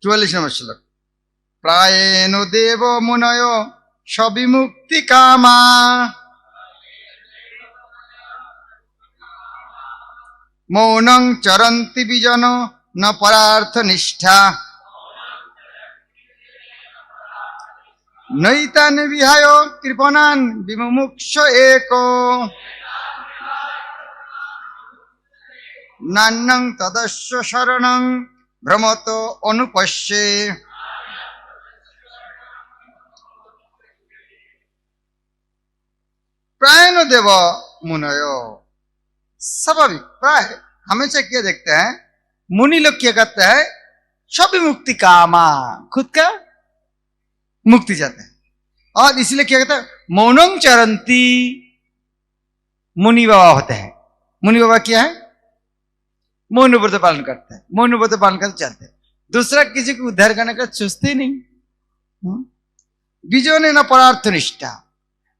44 नंबर श्लोक, प्रायेनो देवो मुनयो सविमुक्ति कामा मौनं चरन्ति विजनो न परार्थ निष्ठा नैतान विहाय कृपणान विमुमुक्ष एको नान्नं तदस्व शरणं भ्रमतो अनुपश्ये प्रायण देव मुनयो। स्वाभाविक प्राय हमेशा क्या देखते हैं, मुनि लोग क्या करते हैं, सभी मुक्ति कामा, खुद का मुक्ति चाहते हैं, और इसलिए क्या कहते हैं, मौनम चरंती। मुनि बाबा होते हैं, मुनि बाबा क्या है, मौन व्रत पालन करते हैं, मौन व्रत पालन करते चलते हैं, दूसरा किसी को उद्धार करने का सोचते ही नहीं। बीजों ने न परार्थ निष्ठा,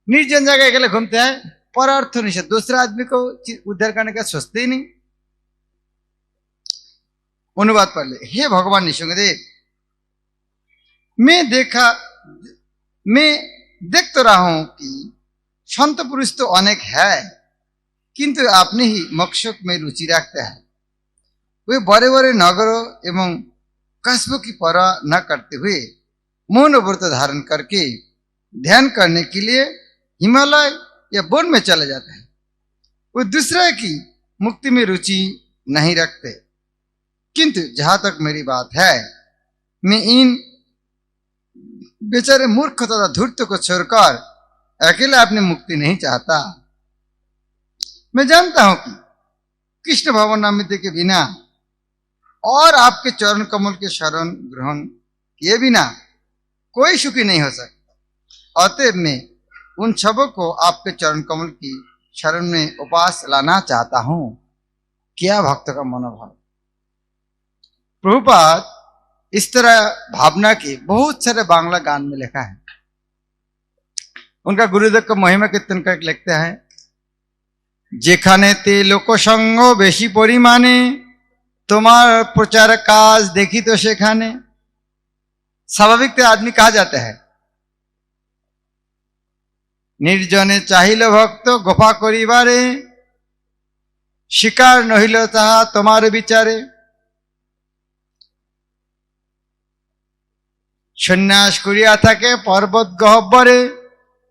निर्जन जगह अकेले घूमते हैं, परार्थ निष्ठा, दूसरा आदमी को उद्धार करने का सोचते ही नहीं। अनुवाद पढ़ ले। हे भगवान निसंगदेव, मैं देख तो रहा हूं कि संत पुरुष तो अनेक है, किंतु आपने ही मोक्ष में रुचि रखते हैं। वे बड़े बड़े नगरों एवं कस्बों की परवाह न करते हुए मौन व्रत धारण करके ध्यान करने के लिए हिमालय या वन में चले जाते हैं। वो दूसरे की मुक्ति में रुचि नहीं रखते, किंतु जहां तक मेरी बात है, मैं इन बेचारे मूर्ख तथा धूर्त को छोड़कर अकेले अपनी मुक्ति नहीं चाहता। मैं जानता हूं कि कृष्ण भवनामृत के बिना और आपके चरण कमल के शरण ग्रहण किए बिना कोई सुखी नहीं हो सकता। अतएव मैं उन सबों को आपके चरण कमल की शरण में उपास लाना चाहता हूं। क्या भक्त का मनोभाव। प्रभुपाद इस तरह भावना की बहुत सारे बांग्ला गान में लिखा है। उनका गुरुदेव का महिमा कीर्तन का लिखते हैं, जेखाने ते लोकसंग बेशी परिमाणे तुम्हार प्रचार काज देखी तो सेखाने। स्वाभाविक आदमी कहा जाता है, निर्जने चाहिल भक्त गोपा करिबारे शिकार नहिल ताहा तुम्हारे विचारे। सन्यास करिया थाके पर्वत गहब्बरे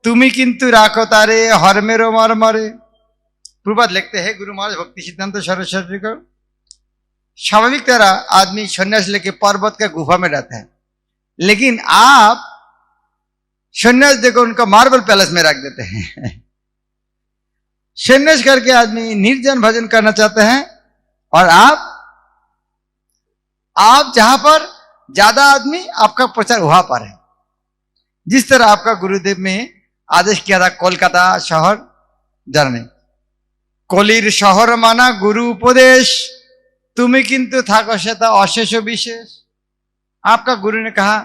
तुमी किंतु राखो तारे हरमेरो मरमरे। प्रभुपाद लिखते हैं, गुरु महाराज भक्ति सिद्धांत सरस्वती को, स्वाभाविक तरह आदमी सन्यास लेके पर्वत का गुफा में रहता है, लेकिन आप सन्यास देखो उनका मार्बल पैलेस में रख देते हैं। सन्यास करके आदमी निर्जन भजन करना चाहते हैं, और आप जहां पर ज्यादा आदमी, आपका प्रचार वहां पर है। जिस तरह आपका गुरुदेव में आदेश किया था कोलकाता शहर जाने, कलिर शहर माना गुरु उपदेश तुम्हें किंतु थाको सेता अशेष विशेष। आपका गुरु ने कहा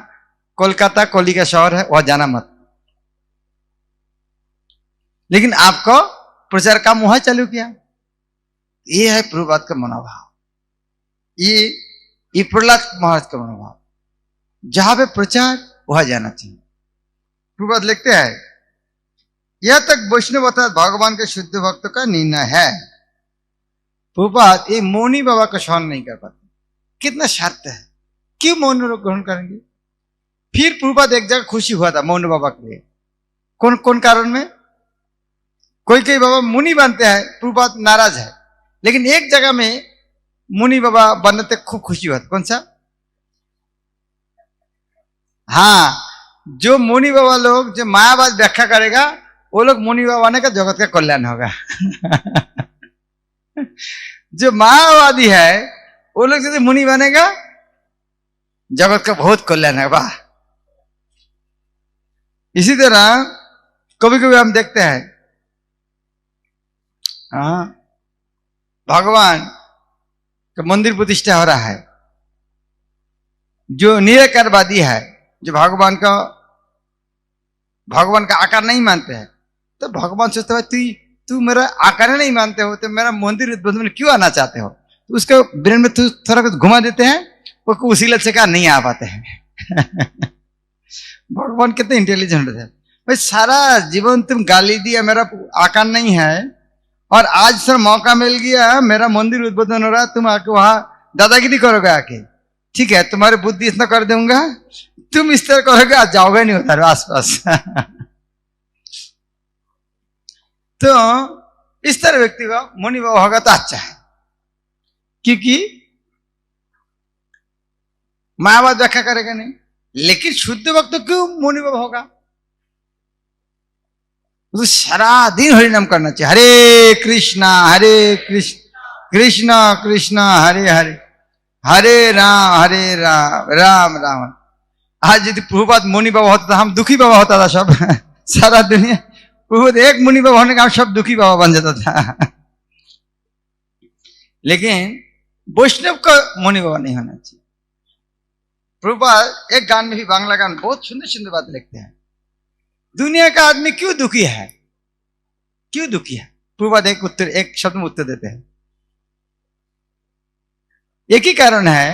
कोलकाता कली का शहर है, वह जाना मत, लेकिन आपको प्रचार का मुहा चालू किया। ये है प्रभुपाद का मनोभाव, ये प्रहलाद महाराज का मनोभाव, जहां पे प्रचार वहां जाना चाहिए। प्रभुपाद लिखते हैं, यह तक वैष्णव अर्थात भगवान के शुद्ध भक्त का निर्णय है। प्रभुपाद ये मौनी बाबा को सहन नहीं कर पाते, कितना शर्त है, क्यों मौन ग्रहण करेंगे। फिर प्रभुपाद एक जगह खुशी हुआ था मौन बाबा के लिए, कौन कौन कारण में। कोई बाबा मुनि बनते हैं, प्रभुपाद नाराज है, लेकिन एक जगह में मुनि बाबा बनने तक खूब खुशी हुआ था। कौन सा? हाँ, जो मुनि बाबा लोग जो मायावाद व्याख्या करेगा, वो लोग मुनि बाबा बने का जगत का कल्याण होगा। जो मायावादी है वो लोग यदि मुनि बनेगा, जगत का बहुत कल्याण है। वाह। इसी तरह कभी कभी हम देखते हैं, हाँ, भगवान का मंदिर प्रतिष्ठा हो रहा है, जो निराकारवादी है, जो भगवान का आकार नहीं मानते हैं, तो भगवान सोचते है तू मेरा आकार नहीं मानते हो, तो मेरा मंदिर उद्बोधन में क्यों आना चाहते हो। तो उसके ब्रेन में थोड़ा कुछ घुमा देते हैं, वो उसी लक्ष्य का नहीं आ पाते हैं। भगवान कितने इंटेलिजेंट है भाई। सारा जीवन तुम गाली दिया, मेरा आकार नहीं है, और आज सर मौका मिल गया, मेरा मंदिर उद्बोधन हो रहा, तुम आके वहां दादागिरी करोगे आके। ठीक है, तुम्हारी बुद्धि इतना कर दूंगा, तुम इस तरह करोगे, आज जाओगे नहीं होता आसपास। तो इस तरह व्यक्ति का मुनि बाबा होगा तो अच्छा है, क्योंकि मायावाद व्याख्या करेगा नहीं, लेकिन शुद्ध भक्त तो क्यों मुनि बाबा होगा? तो सारा दिन हरि नाम करना चाहिए, हरे कृष्णा कृष्ण कृष्ण हरे हरे, हरे राम राम राम। आज यदि प्रभुपाद मुनि बाबा होता था, हम दुखी बाबा होता था सब सारा दुनिया। प्रभुपाद एक मुनि बाबा होने का हम सब दुखी बाबा बन जाता था। लेकिन वैष्णव का मुनि बाबा नहीं होना चाहिए। प्रभुपाद एक गान में भी, बांग्ला गान, बहुत सुंदर सुंदर बात लिखते हैं। दुनिया का आदमी क्यों दुखी है, क्यों दुखी है? प्रभुपाद एक शब्द में उत्तर देते हैं, एक ही कारण है,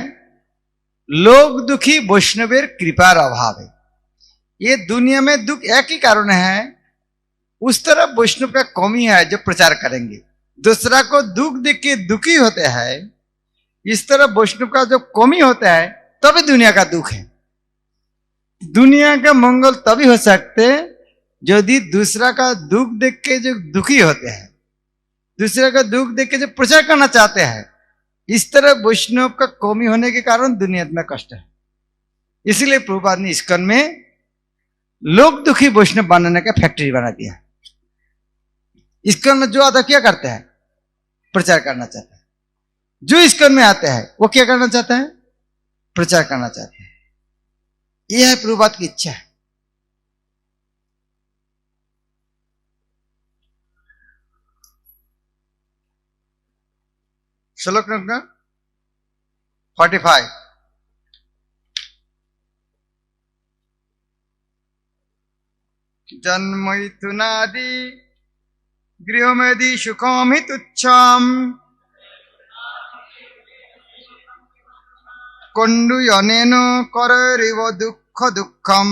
लोग दुखी वैष्णवेर कृपार अभाव है। ये दुनिया में दुख एक ही कारण है, उस तरफ वैष्णव का कमी है जो प्रचार करेंगे। दूसरा को दुख देख के दुखी होते हैं, इस तरफ वैष्णव का जो कमी होता है तभी दुनिया का दुख है। दुनिया का मंगल तभी हो सकते यदि दूसरा का दुख देख के जो दुखी होते हैं, दूसरे का दुख देख के जो प्रचार करना चाहते हैं, इस तरह वैष्णव का कमी होने के कारण दुनिया में कष्ट है। इसलिए प्रभुपाद ने इस्कॉन में लोग दुखी वैष्णव बनाने का फैक्ट्री बना दिया। इस्कॉन में जो आता क्या करता है? प्रचार करना चाहता है। जो इस्कॉन में आता है वो क्या करना चाहता है? प्रचार करना चाहता है। यह है प्रभुपाद की इच्छा है। श्लोक नंबर 45। जन्मैथुनादि गृहमेदि सुखमि तुच्छम कंडुयनेन कररिव दुःख दुःखम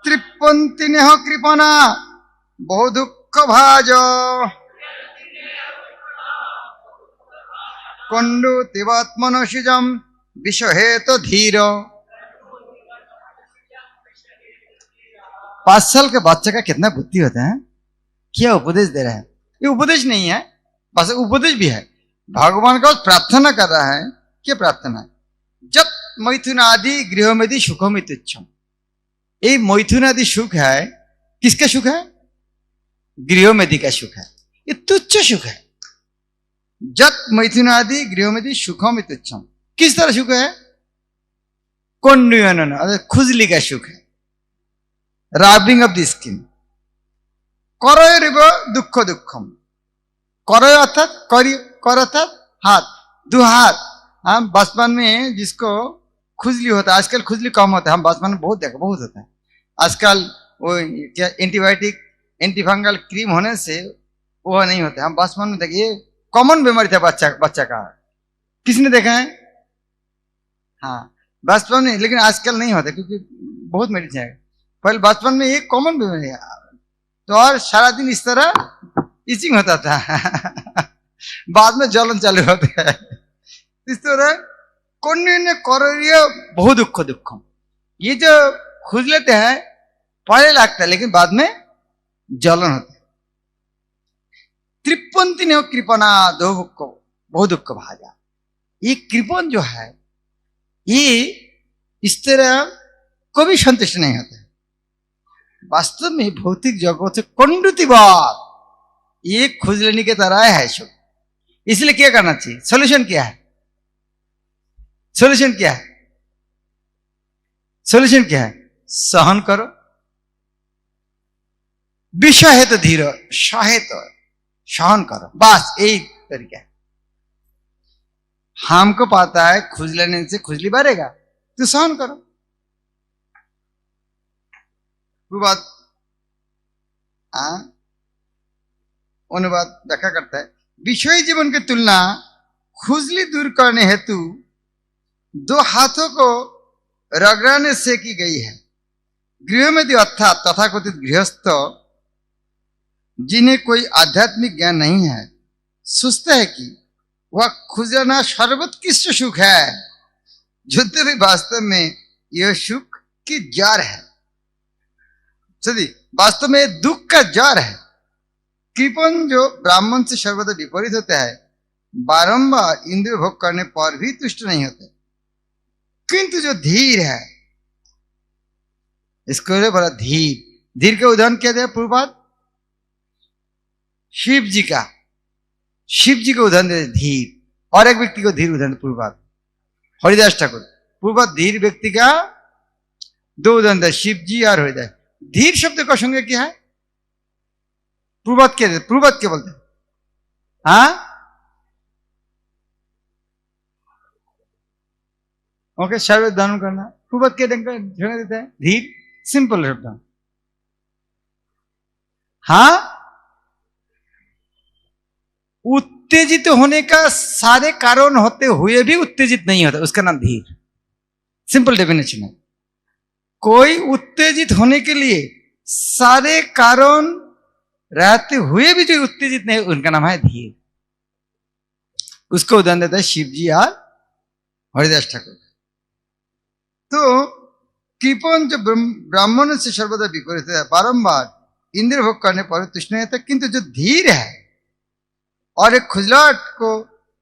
तृप्पन्ति नेह कृपणा बहु दुःख भाज कंडु तिवात्मनशिजम विषहेत धीर। 5 साल के बच्चे का कितना बुद्धि होता है, क्या उपदेश दे रहा है। ये उपदेश नहीं है, बस उपदेश भी है। भगवान का प्रार्थना कर रहा है। क्या प्रार्थना है? जब मैथुन आदि गृहमेदि सुखम तुच्छम। ये मैथुन आदि सुख है, किसका सुख है? गृहमेदि का सुख है। ये तुच्छ सुख है। जब मैथुन आदि गृहमेदि सुखम तुच्छम, किस तरह सुख है? कंडुयन, खुजली का सुख है, रबिंग ऑफ द स्किन। कररिव दुःख दुःखम, कर अर्थात कर अर्थात हाथ, 2 हाथ। हम बचपन में जिसको खुजली होता है, आजकल खुजली कम होता है, हम बचपन में बहुत देखा, बहुत होता है आजकल। वो क्या एंटीबायोटिक एंटीफंगल क्रीम होने से वो नहीं होता। हम बचपन में देखिए, कॉमन बीमारी था बच्चा का, किसने देखा है? हाँ, बचपन में। लेकिन आजकल नहीं होता क्योंकि बहुत मेडिसिन है। पहले बचपन में एक कॉमन बीमारी है, तो और सारा दिन इस तरह इचिंग होता था बाद में जलन चालू होता है। इस तरह कौन करिए बहु दुःख दुःखम। ये जो खुज लेते हैं पहले लगता है, लेकिन बाद में जलन होता है। तृप्पन्ति ने कृपणा बहु दुःख भाजा। ये कृपण जो है, ये इस तरह कभी संतुष्ट नहीं होता है। वास्तव में भौतिक जगत से कंडुतिवाद, ये खोज लेने के तरह है सब। इसलिए क्या करना चाहिए? सोल्यूशन क्या है? सोल्यूशन क्या है? सोल्यूशन क्या है? सहन करो। विषय है तो धीर, सहे तो सहन करो, बस यही तरीका है। हमको पता है खुज लेने से खुजली बढ़ेगा, तो सहन करो। बात अनुवाद व्याख्या करता है, विषय जीवन की तुलना खुजली दूर करने हेतु 2 हाथों को रगड़ाने से की गई है। गृहमेदि अर्थात तथाकथित गृहस्थ जिन्हें कोई आध्यात्मिक ज्ञान नहीं है, सोचते है कि वह खुजना सर्वोत्कृष्ट सुख है, जो भी वास्तव में यह सुख की जड़ है। सदी वास्तव में दुख का जड़ है। कृपण जो ब्राह्मण से सर्वदा विपरीत होता है, बारंबार इंद्रिय भोग करने पर भी तुष्ट नहीं होते, किंतु जो धीर है, इसको बोला धीर। धीर के उदाहरण क्या दिया पूर्वपाद? शिव जी का, शिव जी को उदाहरण दे धीर। और एक व्यक्ति को धीर उदाहरण पूर्वपाद हरिदास ठाकुर। पूर्वपाद धीर व्यक्ति का दो उदाहरण दे, शिव जी और हरिदास। धीर शब्द का संज्ञा क्या है? पूर्वपाद क्या? पूर्वपाद क्या बोलते हैं? हाँ, ओके, सर्व दान करना। पूर्वपाद क्या ढंग का देता है? धीर, सिंपल शब्द। हाँ, उत्तेजित होने का सारे कारण होते हुए भी उत्तेजित नहीं होता, उसका नाम धीर। सिंपल डेफिनेशन है। कोई उत्तेजित होने के लिए सारे कारण रहते हुए भी जो उत्तेजित नहीं, उनका नाम है धीर। उसको उदाहरण देता है शिव जी और हरिदास ठाकुर। तो कृपण जो ब्राह्मण से सर्वदा विपरीत है, बारंबार इंद्रिय भोग करने पर तुष्ट नहीं होता, किंतु जो धीर है और एक खुजलाहट को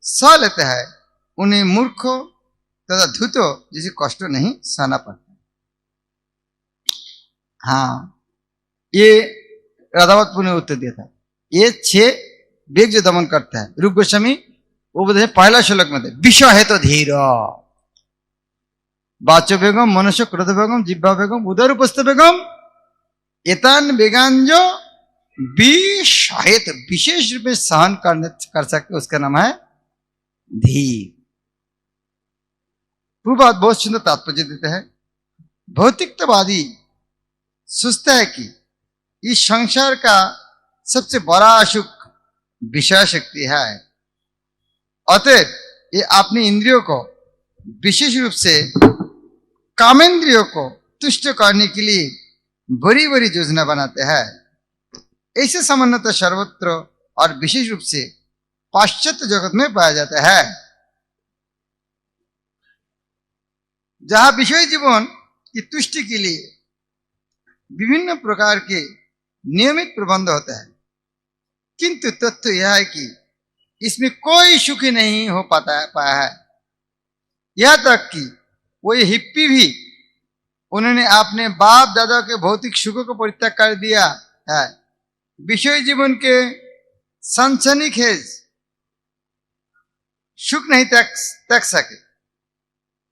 सह लेता है, उन्हें मूर्खों तथा धूतो जिसे कष्ट नहीं सहना पड़ता। हाँ, ये राधावतपुर ने उत्तर दिया था। ये 6 वेग जो दमन करता है, रूप गोस्वामी वो बोलते हैं पहला श्लोक में, विषय है तो धीर, वाचो बेगम, मनुष्य क्रोध बेगम, जिह्वा बेगम, उदर उपस्थ बेगम, एतान वेगान जो विशेष रूप में सहन कर सकते, उसका नाम है धीर। पूर्वपाद बहुत सुंदर तात्पर्य देते हैं। भौतिकतावादी सोचता है कि इस संसार का सबसे बड़ा सुख विषय शक्ति है, अतः ये अपनी इंद्रियों को विशेष रूप से कामेंद्रियों को तुष्ट करने के लिए बड़ी बड़ी योजना बनाते हैं। ऐसे सामान्यतः सर्वत्र और विशेष रूप से पाश्चात्य जगत में पाया जाता है, जहां विषय जीवन की तुष्टि के लिए विभिन्न प्रकार के नियमित प्रबंध होता है, किंतु तथ्य यह है कि इसमें कोई सुखी नहीं हो पाया है। यह तक कि वो ये हिप्पी भी, उन्होंने अपने बाप दादा के भौतिक सुखों को परित्याग कर दिया है, विषय जीवन के सनसनीखेज सुख नहीं त्याग सके।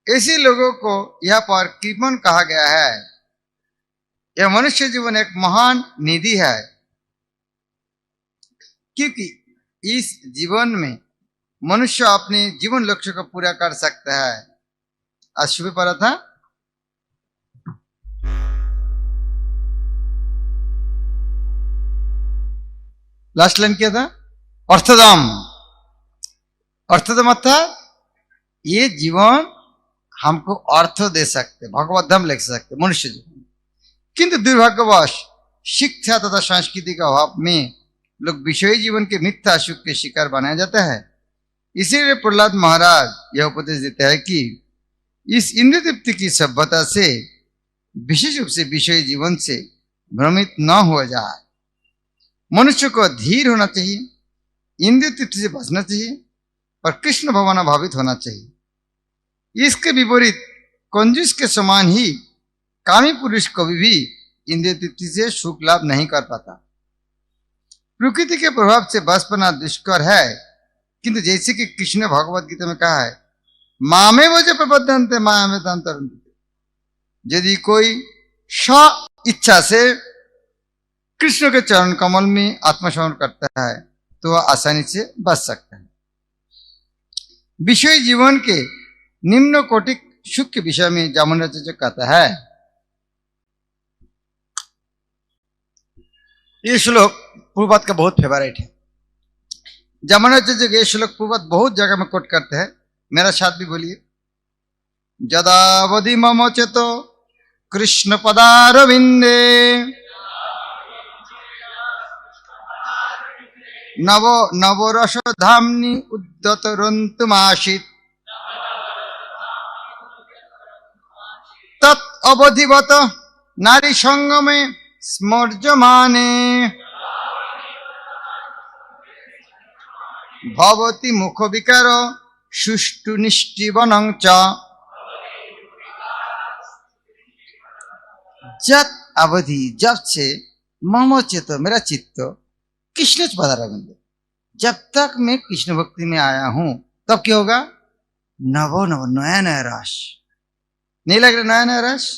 ऐसे लोगों को यह पर कृपण कहा गया है। यह मनुष्य जीवन एक महान निधि है, क्योंकि इस जीवन में मनुष्य अपने जीवन लक्ष्य को पूरा कर सकता है। आज सुबह पढ़ा था, लास्ट लाइन क्या था? अर्थदम। अर्थदम अर्थात ये जीवन हमको अर्थ दे सकते, भगवत धाम लिख सकते मनुष्य जीवन, किंतु दुर्भाग्यवश शिक्षा तथा संस्कृति के अभाव में लोग विषयी जीवन के मिथ्या सुख के शिकार बनाया जाता है। इसीलिए प्रहलाद महाराज यह उपदेश देते हैं कि इस इंद्रिय तृप्ति की सभ्यता से विशेष रूप से विषयी जीवन से भ्रमित न हो जाए। मनुष्य को धीर होना चाहिए, इंद्रिय तृप्ति से बचना चाहिए और कृष्ण भवना भावित होना चाहिए। इसके विपरीत कंजूस के समान ही कामी पुरुष कभी भी इंद्रिय तृप्ति से सुख लाभ नहीं कर पाता। प्रकृति के प्रभाव से बस पाना दुष्कर है, किंतु जैसे कि कृष्ण ने भगवत गीता में कहा है, मामे वजह प्रबद्धन्ते माया में तंत्र। यदि कोई स्व इच्छा से कृष्ण के चरण कमल में आत्मसमर्पण करता है तो वह आसानी से बच सकता है। विषय जीवन के निम्न कोटिक सुख के विषय में जामुनाचार्य कहता है। ये श्लोक पूर्वपाद का बहुत फेवरेट है। जामुनाचार्य के श्लोक पूर्वपाद बहुत जगह में कोट करते हैं। मेरा साथ भी बोलिए। जदावधि मम चेतो कृष्ण पदारविंदे नवो नवरस धामनि उद्दत रंतुमाशित तत् अवधिवत नारी संग में स्मर्जमाने भवति मुख विकार सुष्टु निष्टिवनं च जत अवधि, जब से मम चित्त, मेरा चित्त कृष्ण पदारविंद, जब तक मैं कृष्ण भक्ति में आया हूं तब क्या होगा? नवो नव, नया नया रस। नहीं लग रहा नया नया रस?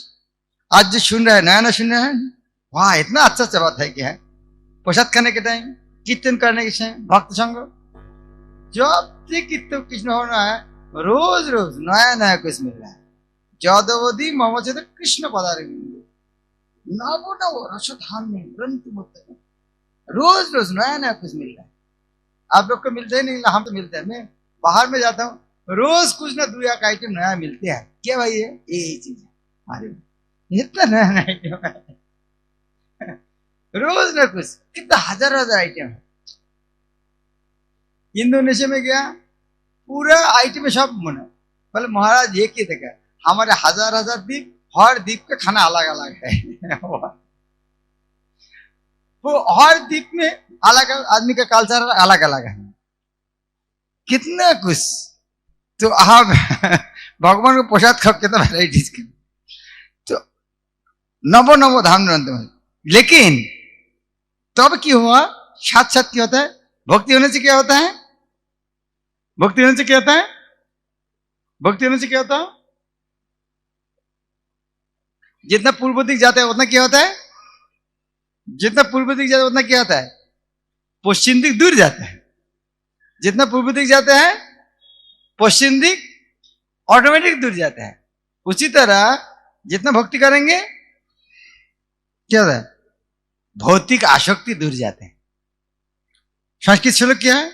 आज जो सुन रहा है नया नया सुन रहा है, वाह इतना अच्छा अच्छा बात है क्या है। प्रसाद खाने के टाइम, कीर्तन करने के टाइम, भक्त संग, जब से कीर्तन कृष्ण होना है, रोज रोज नया नया कुछ मिल रहा है। जदवधि मम चित्त कृष्ण पदारविंद नवो नव रसधान्य ग्रंथ मुत्तक, रोज रोज नया नया कुछ मिल रहा है। आप लोग को मिलते ही नहीं, हम तो मिलते हैं। मैं बाहर में जाता हूँ, रोज कुछ ना दो एक आइटम नया मिलते हैं। क्या भाई है ये चीज है, अरे इतना नया नया आइटम है, रोज ना कुछ, कितना हजार हजार आइटम है। इंडोनेशिया में गया, पूरा आइटम सब मना, बोले महाराज ये क्या देखा, हमारे हजार हजार द्वीप, हर द्वीप का खाना अलग अलग है। वो हर द्वीप में अलग आदमी का कल्चर अलग अलग है, कितना कुछ। तो आप भगवान को प्रसाद खाओ, कितना वेराइटीज के, तो नवो नवो धाम ग्रंथ में। लेकिन तब क्या हुआ, साथ साथ क्या होता है, भक्ति होने से क्या होता है, भक्ति होने से क्या होता है, भक्ति होने से क्या होता है, जितना पूर्व दिख जाता है उतना क्या होता है, जितना पूर्व दिख जाता है उतना क्या होता है, पश्चिम दिख दूर जाता है। जितना पूर्व दिख जाता है पश्चिम दिख ऑटोमेटिक दूर जाता है। उसी तरह जितना भक्ति करेंगे क्या होता है, भौतिक आसक्ति दूर जाते हैं। संस्कृत श्लोक क्या है,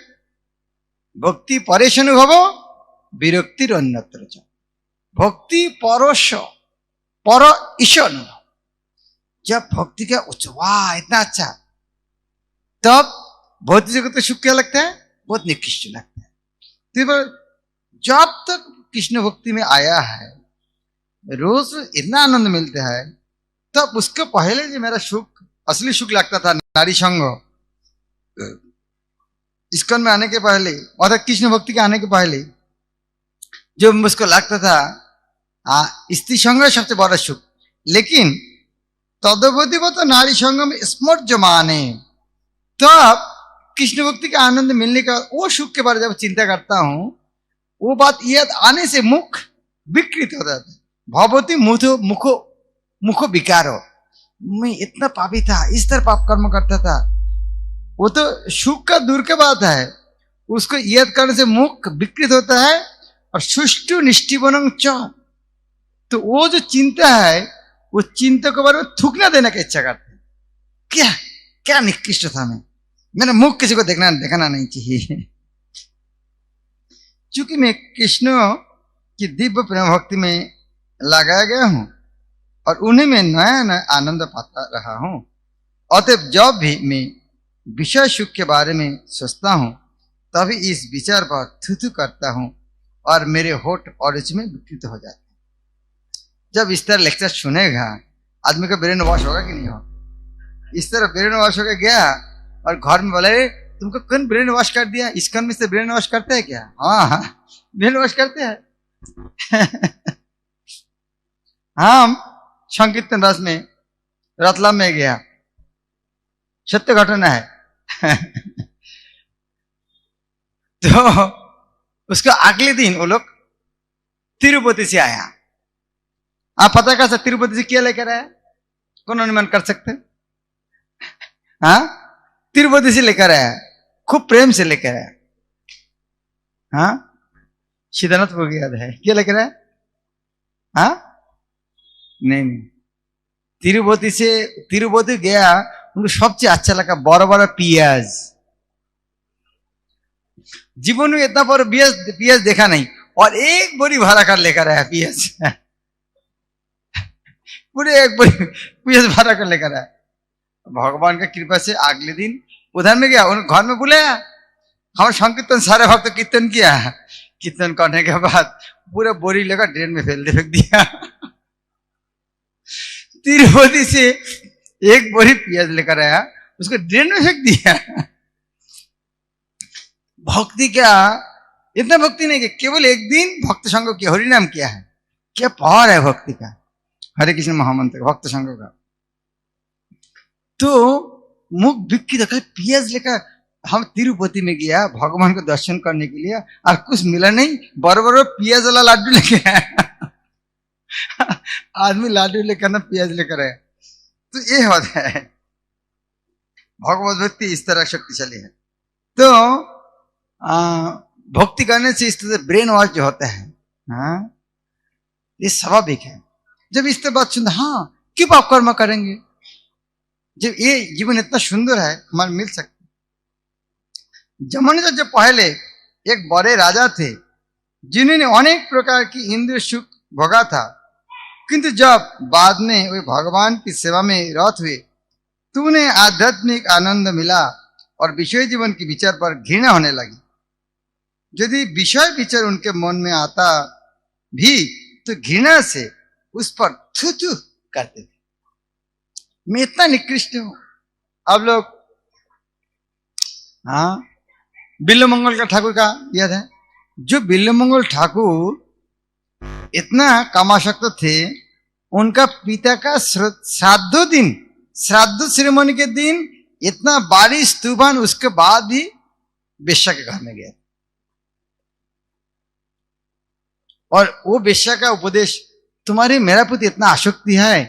भक्ति परेश अनुभव विरक्तिर अन्यत्र च, भक्ति परोश पर ईश अनुभव। जब भक्ति का उच्च, वाह इतना अच्छा, तब भौतिक जगत का सुख क्या लगता है, बहुत निकृष्ट लगता है। तो जब तक कृष्ण भक्ति में आया है, रोज इतना आनंद मिलता है, तब उसके पहले जो मेरा सुख, असली सुख लगता था नारी संग, इस्कॉन में आने के पहले, और कृष्ण भक्ति के आने के पहले जो मुझको लगता था, स्त्री संग सबसे बड़ा सुख। लेकिन तदवधिवत नारी संग में स्मृत जो माने, तब कृष्ण भक्ति का आनंद मिलने का वो सुख के बारे में जब चिंता करता हूं, वो बात याद आने से मुख विकृत हो जाता है। भवती मुखो मुखो विकारो, मैं इतना पापी था, इस तरह पाप कर्म करता था, वो तो सुख का दूर के बात है, उसको याद करने से मुख विकृत होता है। और सुष्टु निष्ठिवनं च, तो वो जो चिंता है, वो चिंता के बारे में थूकना देने की इच्छा करते हैं। क्या क्या निकृष्ट था मैं, मेरा मुख किसी को दिखाना नहीं चाहिए। चूंकि मैं कृष्ण की दिव्य प्रेम भक्ति में लगाया गया हूं और उन्हें मैं नया नया आनंद पाता रहा हूं, अतएव जब भी मैं विषय सुख के बारे में सोचता हूं, तभी इस विचार पर थू करता हूं और मेरे होठ और रुचि में विकृत हो जाते हैं। जब इस तरह लेक्चर सुनेगा, आदमी का ब्रेन वॉश होगा कि नहीं होगा? इस तरह ब्रेन वॉश होकर गया और घर में बोले तुमको कौन ब्रेन वॉश कर दिया, इसकन में से ब्रेन वॉश करते हैं क्या? हाँ ब्रेन वॉश करते हैं। हम संकीर्तन रस में रतलाम में गया, सत्य घटना है। तो उसका अगले दिन वो लोग तिरुपति से आया। आप पता कर सकते तिरुपति से क्या लेकर आया? कौन अनुमान कर सकते? हाँ, तिरुपति से लेकर आया, खूब प्रेम से लेकर आया। हाँ, सीतानाथ को याद है क्या लेकर आया? हाँ, नहीं, तिरुपति गया, उनको सबसे अच्छा लगा बड़ा बड़ा पियाज। जीवन में इतना बड़ा पियाज देखा नहीं, और एक बोरी भरा कर लेकर आया पियाज। पूरे एक बोरी पियाज भरा कर लेकर आया। भगवान का कृपा से अगले दिन उधर में गया, उन घर में बुलाया, हम संकीर्तन सारे भक्त कीर्तन किया। कीर्तन करने के बाद पूरा बोरी लेकर ड्रेन में फेंक दिया। तिरुपति से एक बोरी पियाज लेकर आया, उसको ड्रेन में फेंक दिया। भक्ति क्या, इतना भक्ति नहीं कि केवल एक दिन भक्त संग किया, हरिनाम किया है, क्या पावर है भक्ति का, हरे कृष्ण महामंत्र भक्त संग का। तो मुख बिक्की देखा, पियाज लेकर हम तिरुपति में गया भगवान को दर्शन करने के लिए, और कुछ मिला नहीं, बराबर पियाज वाला लाडू लेके आया। आदमी लाडू लेकर ना पियाज लेकर आया। तो ये होता है भगवत भक्ति, इस तरह शक्तिशाली है। तो भक्ति करने से इस तरह से ब्रेन वॉश जो होता है, हाँ, ये स्वाभाविक है। जब इस तरह बात सुनते, हाँ क्यों पाप कर्म करेंगे, जब ये जीवन इतना सुंदर है हमारे मिल सकते। जमाने जब पहले एक बड़े राजा थे जिन्होंने अनेक प्रकार की इंद्रिय सुख भोगा था, किंतु जब बाद में वे भगवान की सेवा में रत हुए तो उन्हें आध्यात्मिक आनंद मिला और विषय जीवन के विचार पर घृणा होने लगी। यदि विषय विचार उनके मन में आता भी तो घृणा से उस पर थू थू करते थे। मैं इतना निकृष्ट हूं। अब लोग, हाँ, बिल्लमंगल का ठाकुर का याद है, जो बिल्लमंगल ठाकुर इतना कामाशक्त थे, उनका पिता का श्राद्ध दिन, श्राद्ध सेरेमनी के दिन इतना बारिश तूफान, उसके बाद भी वेश्या के घर में गए। और वो वेश्या का उपदेश, तुम्हारी मेरा प्रति इतना आसक्ति है,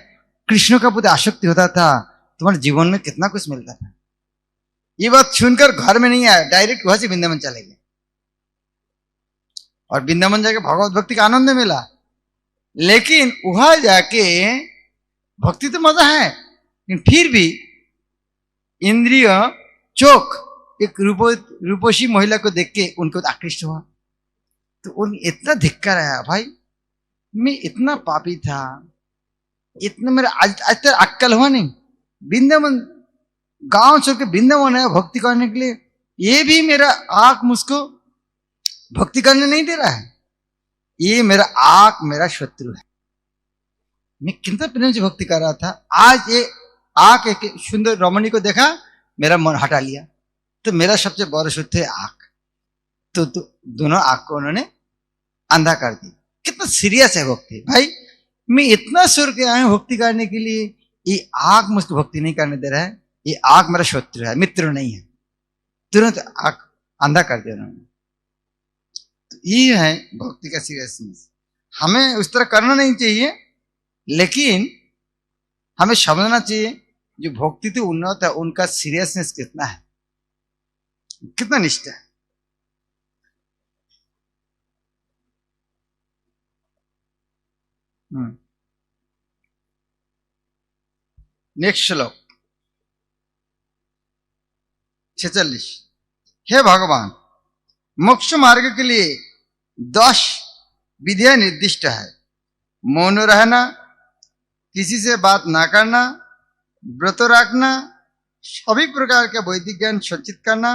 कृष्ण का प्रति आसक्ति होता था, तुम्हारे जीवन में कितना कुछ मिलता था। ये बात सुनकर घर में नहीं आया, डायरेक्ट वहां से वृंदावन चले गए और वृंदावन जाके भगवत भक्ति का आनंद मिला। लेकिन वहां जाके भक्ति तो मजा है, लेकिन फिर भी इंद्रिय चोक एक रूपोशी महिला को देख के उनको आकृष्ट हुआ। तो उन इतना धिक्कार आया, भाई मैं इतना पापी था, इतना मेरा आज तक अक्कल हुआ नहीं, वृंदावन गांव छोड़ के वृंदावन है भक्ति करने के लिए, ये भी मेरा आंख मुझको भक्ति करने नहीं दे रहा है, ये मेरा आंख मेरा शत्रु है। मैं कितना प्रेम से भक्ति कर रहा था, आज ये आंख एक सुंदर रमणी को देखा, मेरा मन हटा लिया, तो मेरा सबसे बड़ा शत्रु है आंख। तो दोनों आंख को उन्होंने अंधा कर दी। कितना सीरियस है भक्ति भाई। मैं इतना सुर के आया भक्ति करने के लिए, ये आंख मुझको भक्ति नहीं करने दे रहा है, ये आंख मेरा शत्रु है, मित्र नहीं है, तुरंत आंख अंधा कर दिया उन्होंने। तो ये है भक्ति का सीरियसनेस। हमें उस तरह करना नहीं चाहिए, लेकिन हमें समझना चाहिए जो भक्ति तो उन्नत है उनका सीरियसनेस कितना है, कितना निष्ठा है। नेक्स्ट श्लोक 46। हे भगवान, मोक्ष मार्ग के लिए 10 विधियां निर्दिष्ट है। मौन रहना, किसी से बात ना करना, व्रत रखना, सभी प्रकार के वैदिक ज्ञान संचित करना,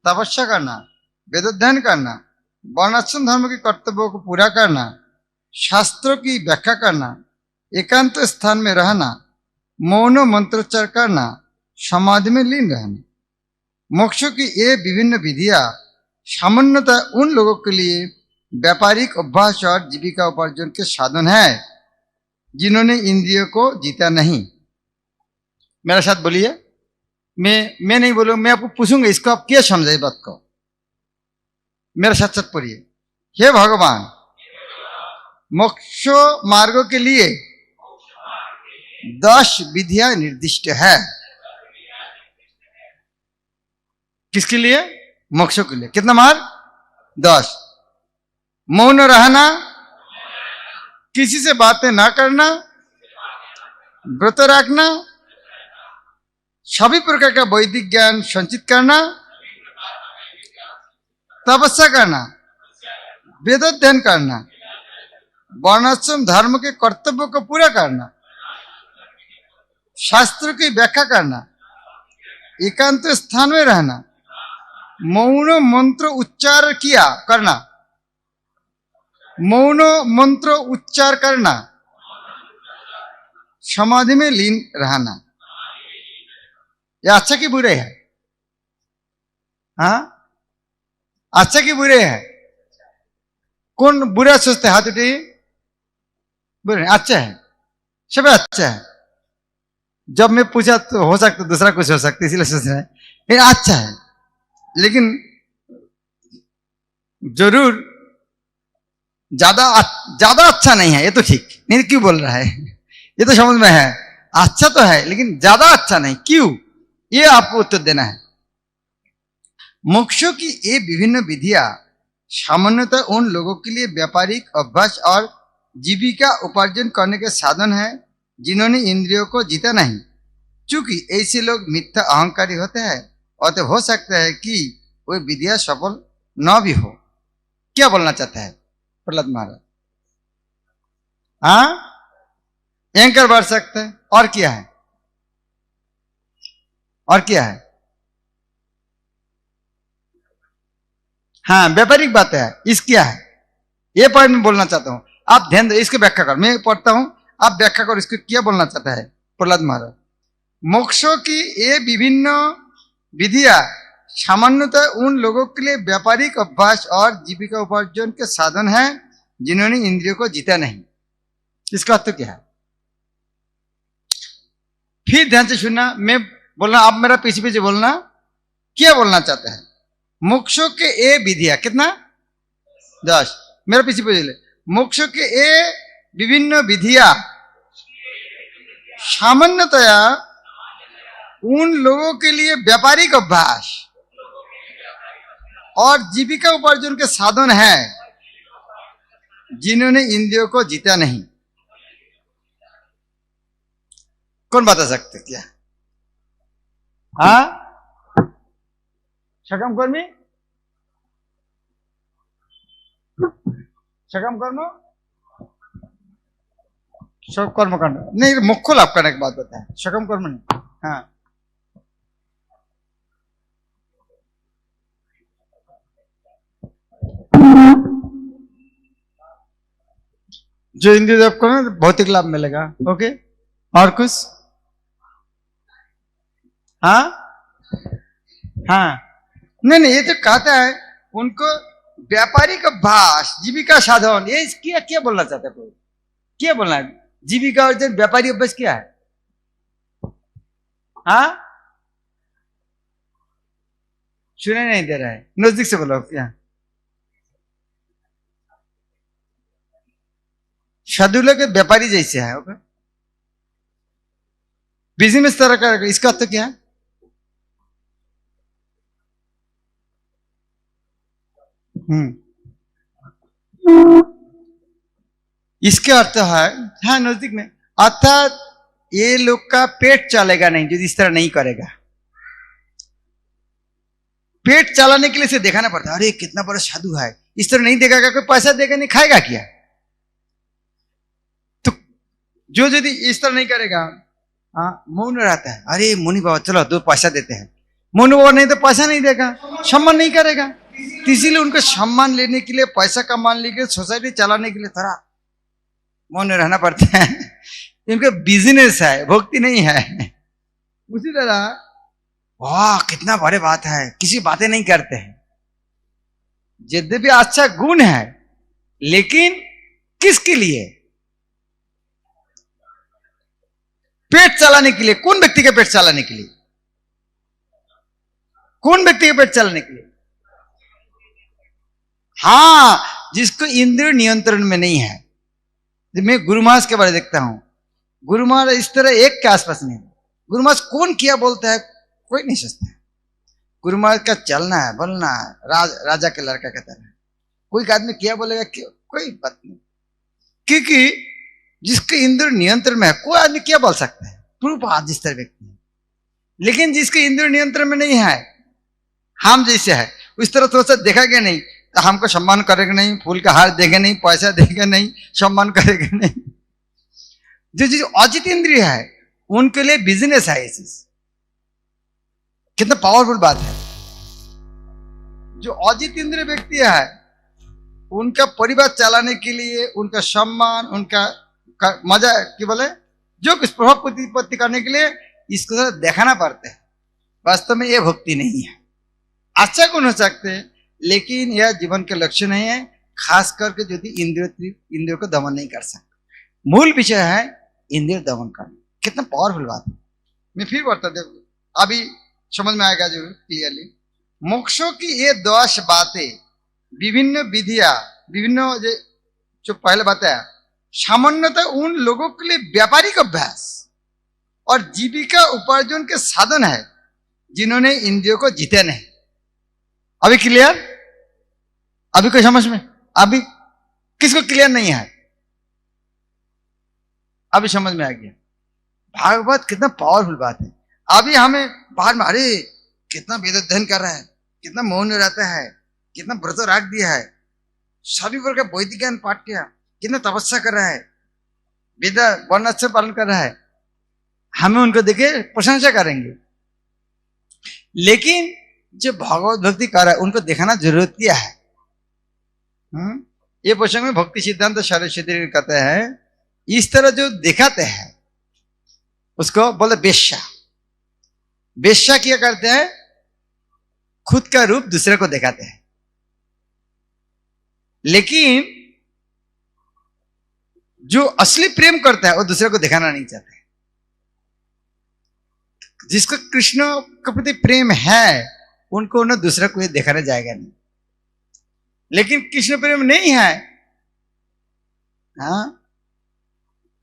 तपस्या करना, वेदाध्ययन करना, वर्णाश्रम धर्म के कर्तव्यों को पूरा करना, शास्त्रों की व्याख्या करना, एकांत स्थान में रहना, मौन मंत्रोच्चार करना, समाधि में लीन रहना। मोक्ष की ये विभिन्न विधियां सामान्यतः उन लोगों के लिए व्यापारिक अभ्यास और जीविका उपार्जन के साधन है जिन्होंने इंद्रियों को जीता नहीं। मेरे साथ बोलिए, मैं नहीं बोलूँ, मैं आपको पूछूंगा, इसको आप क्या समझे बात को। मेरे साथ साथ पढ़िए। हे भगवान, मोक्ष मार्गों के लिए 10 विधियां निर्दिष्ट है। किसके लिए? मोक्ष के लिए। कितना मार्ग? 10। मौन रहना, किसी से बातें ना करना, व्रत रखना, सभी प्रकार का वैदिक ज्ञान संचित करना, तपस्या करना, वेदाध्ययन करना, वर्णाश्रम धर्म के कर्तव्यों को पूरा करना, शास्त्र की व्याख्या करना, एकांत स्थान में रहना, मौन मंत्र उच्चार किया करना, मौन मंत्र उच्चार करना, समाधि में लीन रहना। यह अच्छा कि बुरे है? हाँ, अच्छा कि बुरे हैं? कौन बुरा सोचते हैं? हाथ उठाइए। बुरे अच्छा है, सब अच्छा है। जब मैं पूछा तो हो सकता दूसरा कुछ हो सकता, इसीलिए सोच रहे हैं लेकिन अच्छा है। लेकिन जरूर ज्यादा ज्यादा अच्छा नहीं है, ये तो ठीक नहीं। क्यों बोल रहा है? ये तो समझ में है, अच्छा तो है लेकिन ज्यादा अच्छा नहीं, क्यों? ये आपको उत्तर देना है। मोक्षों की ये विभिन्न विधियां सामान्यतः उन लोगों के लिए व्यापारिक अभ्यास और जीविका उपार्जन करने के साधन है जिन्होंने इंद्रियों को जीता नहीं। चूंकि ऐसे लोग मिथ्या अहंकारी होते हैं, अतः हो सकता है कि वे विधियां सफल न भी हो। क्या बोलना चाहता है प्रहलाद महाराज? हाँ, एंकर बढ़ सकते हैं। और क्या है? और क्या है? हाँ, व्यापारिक बात है। इस क्या है? ये पॉइंट में बोलना चाहता हूं, आप ध्यान दो, इसकी व्याख्या कर। मैं पढ़ता हूं, आप व्याख्या करो इसको क्या बोलना चाहता है प्रहलाद महाराज। मोक्षों की ये विभिन्न विधियां सामान्यतः उन लोगों के लिए व्यापारिक अभ्यास और जीविका उपार्जन के साधन हैं जिन्होंने इंद्रियों को जीता नहीं। इसका अर्थ क्या है? फिर ध्यान से सुनना, मैं बोलना, आप मेरा पीछे पीछे बोलना। क्या बोलना चाहता है? मोक्षों के ये विधियां कितना? 10। मेरा पीछे पीछे। मोक्षों के ये विभिन्न विधियां सामान्यतया उन लोगों के लिए व्यापारिक अभ्यास और जीविका उपार्जन के साधन है जिन्होंने इंद्रियों को जीता नहीं। कौन बता सकते क्या? हाँ, सकम कर्मी, सकम कर्म, सब कर्म करना नहीं, मुख्य लाभ करने की बात बताए, सकम कर्म नहीं। हाँ, जो इंद्रिय जप करो भौतिक लाभ मिलेगा। ओके, और कुछ? हाँ हाँ, नहीं नहीं, ये तो कहता है उनको व्यापारिक अभ्यास जीविका साधन। ये क्या क्या बोलना चाहता है? क्या बोलना है? जीविका और व्यापारी अभ्यास क्या है? हाँ, सुने नहीं दे रहा है, नजदीक से बोलो। क्या साधु लोग व्यापारी जैसे है? ओके, बिजनेस तरह का, इसका अर्थ क्या है? इसके अर्थ है, हाँ नजदीक में, अर्थात ये लोग का पेट चलेगा नहीं जो इस तरह नहीं करेगा। पेट चलाने के लिए से दिखाना पड़ता है, अरे कितना बड़ा साधु है, इस तरह नहीं देखेगा, कोई पैसा देगा नहीं, खाएगा क्या? तो जो यदि इस तरह नहीं करेगा, हाँ, मौन रहता है, अरे मुनि बाबा चलो 2 पैसा देते हैं, मुनि बाबा नहीं तो पैसा नहीं देगा, सम्मान नहीं करेगा। तो इसीलिए उनको सम्मान लेने के लिए, पैसा कमाने के लिए, सोसाइटी चलाने के लिए थोड़ा मौन रहना पड़ता है। इनका बिजनेस है, भक्ति नहीं है। उसी तरह वाह कितना बड़े बात है, किसी बातें नहीं करते हैं। यद्यपि अच्छा गुण है, लेकिन किसके लिए? पेट चलाने के लिए। कौन व्यक्ति के पेट चलाने के लिए? कौन व्यक्ति के पेट चलाने के लिए? हाँ, जिसको इंद्रिय नियंत्रण में नहीं है। मैं गुरु महाराज के बारे देखता हूं, गुरु महाराज इस तरह एक के आसपास नहीं। गुरु महाराज कौन किया बोलता है कोई नहीं सोचता है। गुरु महाराज का चलना है, बोलना है, राजा के लड़का का तरह। कोई आदमी किया बोलेगा कोई बात नहीं, क्योंकि जिसके इंद्र नियंत्रण में है, कोई आदमी क्या बोल सकता है? प्रूफ आज जिस तरह व्यक्ति है। लेकिन जिसके इंद्र नियंत्रण में नहीं है, हम जैसे है, उस तरह थोड़ा सा देखा गया नहीं, तो हमको सम्मान करेगा नहीं, फूल का हार देगा नहीं, पैसा देगा नहीं, सम्मान करेगा नहीं। जो अजित इंद्रिय है उनके लिए बिजनेस है ये चीज। कितना पावरफुल बात है। जो अजित इंद्रिय व्यक्ति है उनका परिवार चलाने के लिए, उनका सम्मान, उनका मजा की बोले, जो कुछ प्रभाव प्रतिपत्ति करने के लिए इसको दिखाना पड़ता है। वास्तव में ये भक्ति नहीं है। अच्छा गुण हो सकते हैं, लेकिन यह जीवन के लक्ष्य नहीं है, खास करके यदि इंद्रियों को दमन नहीं कर सकते। मूल विषय है इंद्रिय दमन करना। कितना पावरफुल बात है। मैं फिर बता दे, अभी समझ में आएगा जरूर क्लियरली। मोक्षों की ये 10 बातें, विभिन्न विधियां, विभिन्न जो पहले बताया, सामान्यतः उन लोगों के लिए व्यापारिक अभ्यास और जीविका उपार्जन के साधन है जिन्होंने इंद्रियों को जीते नहीं। अभी क्लियर? अभी कोई समझ में? अभी किसको क्लियर नहीं है? अभी समझ में आ गया। भागवत कितना पावरफुल बात है। अभी हमें बाहर में अरे कितना वेद अध्ययन कर रहा है, कितना मौन रहता है, कितना व्रत रख दिया है, सभी प्रकार का वैदिक ज्ञान पाठ किया, कितना तपस्या कर रहा है, वेद वर्णाश्रम पालन कर रहा है, हमें उनको देखे प्रशंसा करेंगे। लेकिन जो भगवत भक्ति कर रहा है उनको दिखाना जरूरत क्या है? ये प्रसंग में भक्ति सिद्धांत सरस्वती कहते हैं, इस तरह जो दिखाते हैं उसको बोले वेश्या। वेश्या क्या करते हैं? खुद का रूप दूसरे को दिखाते हैं, लेकिन जो असली प्रेम करता है वो दूसरे को दिखाना नहीं चाहते। जिसको कृष्ण के प्रति प्रेम है उनको उन्हें दूसरे को ये दिखाने जाएगा नहीं। लेकिन कृष्ण प्रेम नहीं है, हाँ,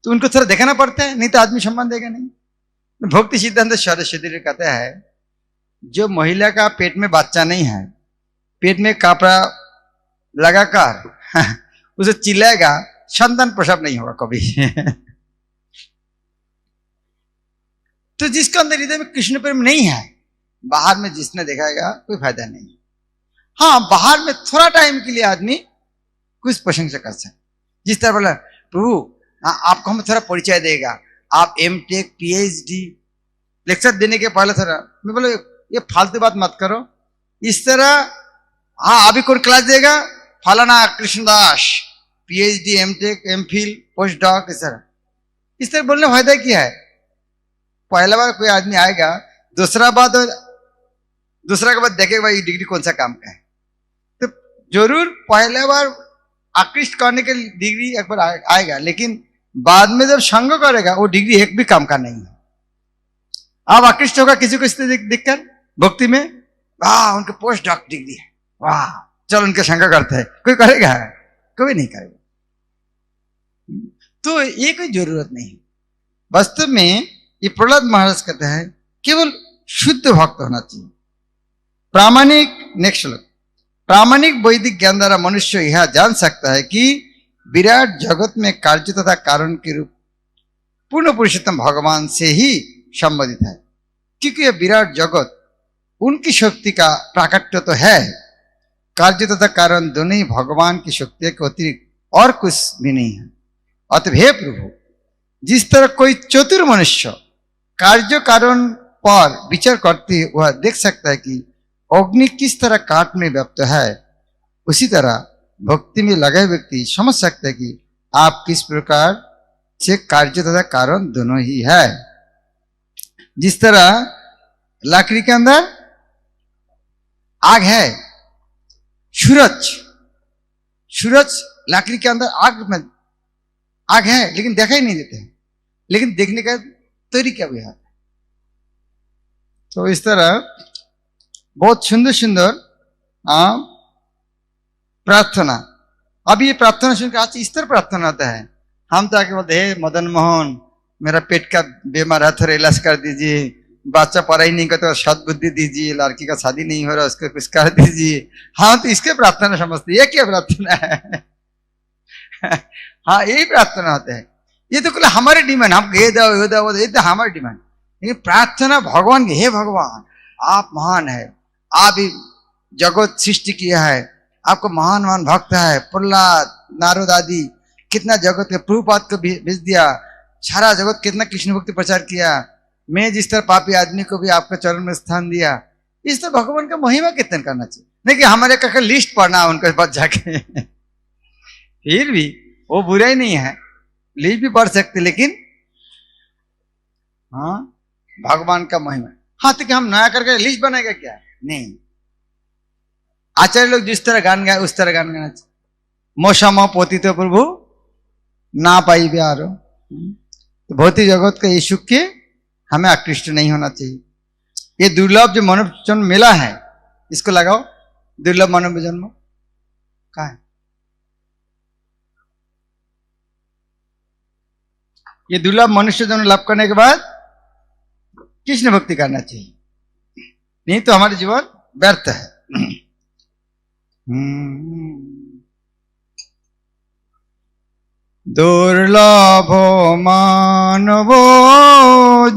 तो उनको थोड़ा दिखाना पड़ता है, नहीं तो आदमी सम्मान देगा नहीं। भक्ति सिद्धांत सरस्वती कहता है, जो महिला का पेट में बच्चा नहीं है, पेट में कपड़ा लगाकर उसे चिल्लाएगा, संतान प्रसव नहीं होगा कभी। तो जिसके अंदर हृदय में कृष्ण प्रेम नहीं है, बाहर में जिसने दिखाएगा कोई फायदा नहीं। हाँ, बाहर में थोड़ा टाइम के लिए आदमी कुछ प्रशंसा कर सकता। जिस तरह बोला प्रभु आपको हम थोड़ा परिचय देगा, आप एमटेक पीएचडी लेक्चर देने के पहले थोड़ा, मैं बोले ये फालतू बात मत करो। इस तरह हाँ अभी कौन क्लास देगा, फलाना Krishnadas PhD MTech MPhil post doc, इस तरह बोलने फायदा क्या है? पहला बार कोई आदमी आएगा, दूसरा के बाद देखेगा ये डिग्री कौन सा काम का है। तो जरूर पहला बार आकृष्ट करने के डिग्री एक बार आएगा, लेकिन बाद में जब संग करेगा वो डिग्री एक भी काम का नहीं है। अब आकृष्ट होगा किसी को इस दिखकर भक्ति में, वाह उनके पोस्ट डॉक डिग्री है, वाह चल उनके संग करते हैं। कोई करेगा? कोई नहीं करेगा। तो ये कोई जरूरत नहीं। वास्तव में ये प्रहलाद महाराज कहते हैं केवल शुद्ध भक्त होना चाहिए, प्रामाणिक। नेक्स्ट श्लोक, प्रामाणिक वैदिक ज्ञान द्वारा मनुष्य यह जान सकता है कि विराट जगत में कार्य तथा कारण के रूप पूर्ण पुरुषोत्तम भगवान से ही संबंधित है, क्योंकि यह विराट जगत उनकी शक्ति का प्राकट्य तो है, कार्य तथा कारण दोनों ही भगवान की शक्ति के अतिरिक्त और कुछ भी नहीं है। अतः हे प्रभु, जिस तरह कोई चतुर मनुष्य कार्य कारण पर विचार करते वह देख सकता है कि अग्नि किस तरह काट में व्याप्त है, उसी तरह भक्ति में लगे व्यक्ति समझ सकते हैं कि आप किस प्रकार से कार्य तथा कारण दोनों ही है। जिस तरह लकड़ी के अंदर आग है, सूरज लकड़ी के अंदर आग है लेकिन देखा ही नहीं देते हैं, लेकिन देखने का तरीका भी है। तो इस तरह बहुत सुंदर सुंदर प्रार्थना। अब ये प्रार्थना सुनकर आज इस तरह प्रार्थना आता है, हम तो आके बोलते हे मदन मोहन मेरा पेट का बीमार है, थोड़ा इलाज कर दीजिए, बच्चा पढ़ाई नहीं करता सद्बुद्धि दीजिए, लड़की का शादी नहीं हो रहा उसको कुछ कर दीजिए। हाँ तो इसके प्रार्थना समझते, ये क्या प्रार्थना है? हाँ यही प्रार्थना होता है। ये तो केवल हमारे डिमांड, हम ये दो ये तो हमारे डिमांड। लेकिन प्रार्थना भगवान की, हे भगवान आप महान है, आप ही जगत सृष्टि किया है, आपको महान महान भक्त है, प्रहलाद नारद आदि कितना जगत के प्रभुपाद को भेज दिया, सारा जगत कितना कृष्ण भक्ति प्रचार किया, मैं जिस तरह पापी आदमी को भी आपके चरण में स्थान दिया। इस तरह भगवान का महिमा कीर्तन करना चाहिए, नहीं कि हमारे का लिस्ट पढ़ना उनके पास जाके। फिर भी वो बुरा ही नहीं है, लिस्ट भी पढ़ सकते, लेकिन हाँ भगवान का महिमा। हाँ तो क्या हम नया करके लिस्ट बनाएगा क्या? नहीं, आचार्य लोग जिस तरह गान गाए उस तरह गान गाना चाहिए। मोसम पतित प्रभु ना पाइबे आरो। तो भौतिक जगत का ये सुख के हमें आकृष्ट नहीं होना चाहिए। ये दुर्लभ जो मानव जन्म मिला है, इसको लगाओ। दुर्लभ मानव जन्म कहाँ है? ये दुर्लभ मनुष्य जन्म लाभ करने के बाद कृष्ण भक्ति करना चाहिए, नहीं तो हमारे जीवन व्यर्थ है। दुर्लभ मानव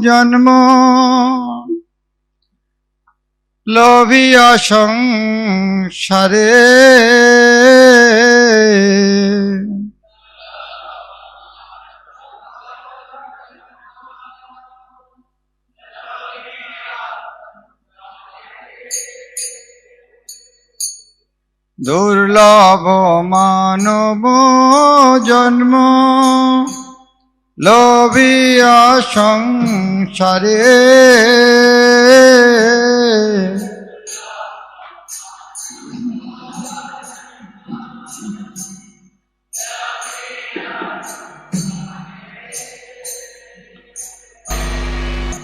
जन्म लोभिया संसारे दुर्लभ मानव जन्म लोभिया संसारे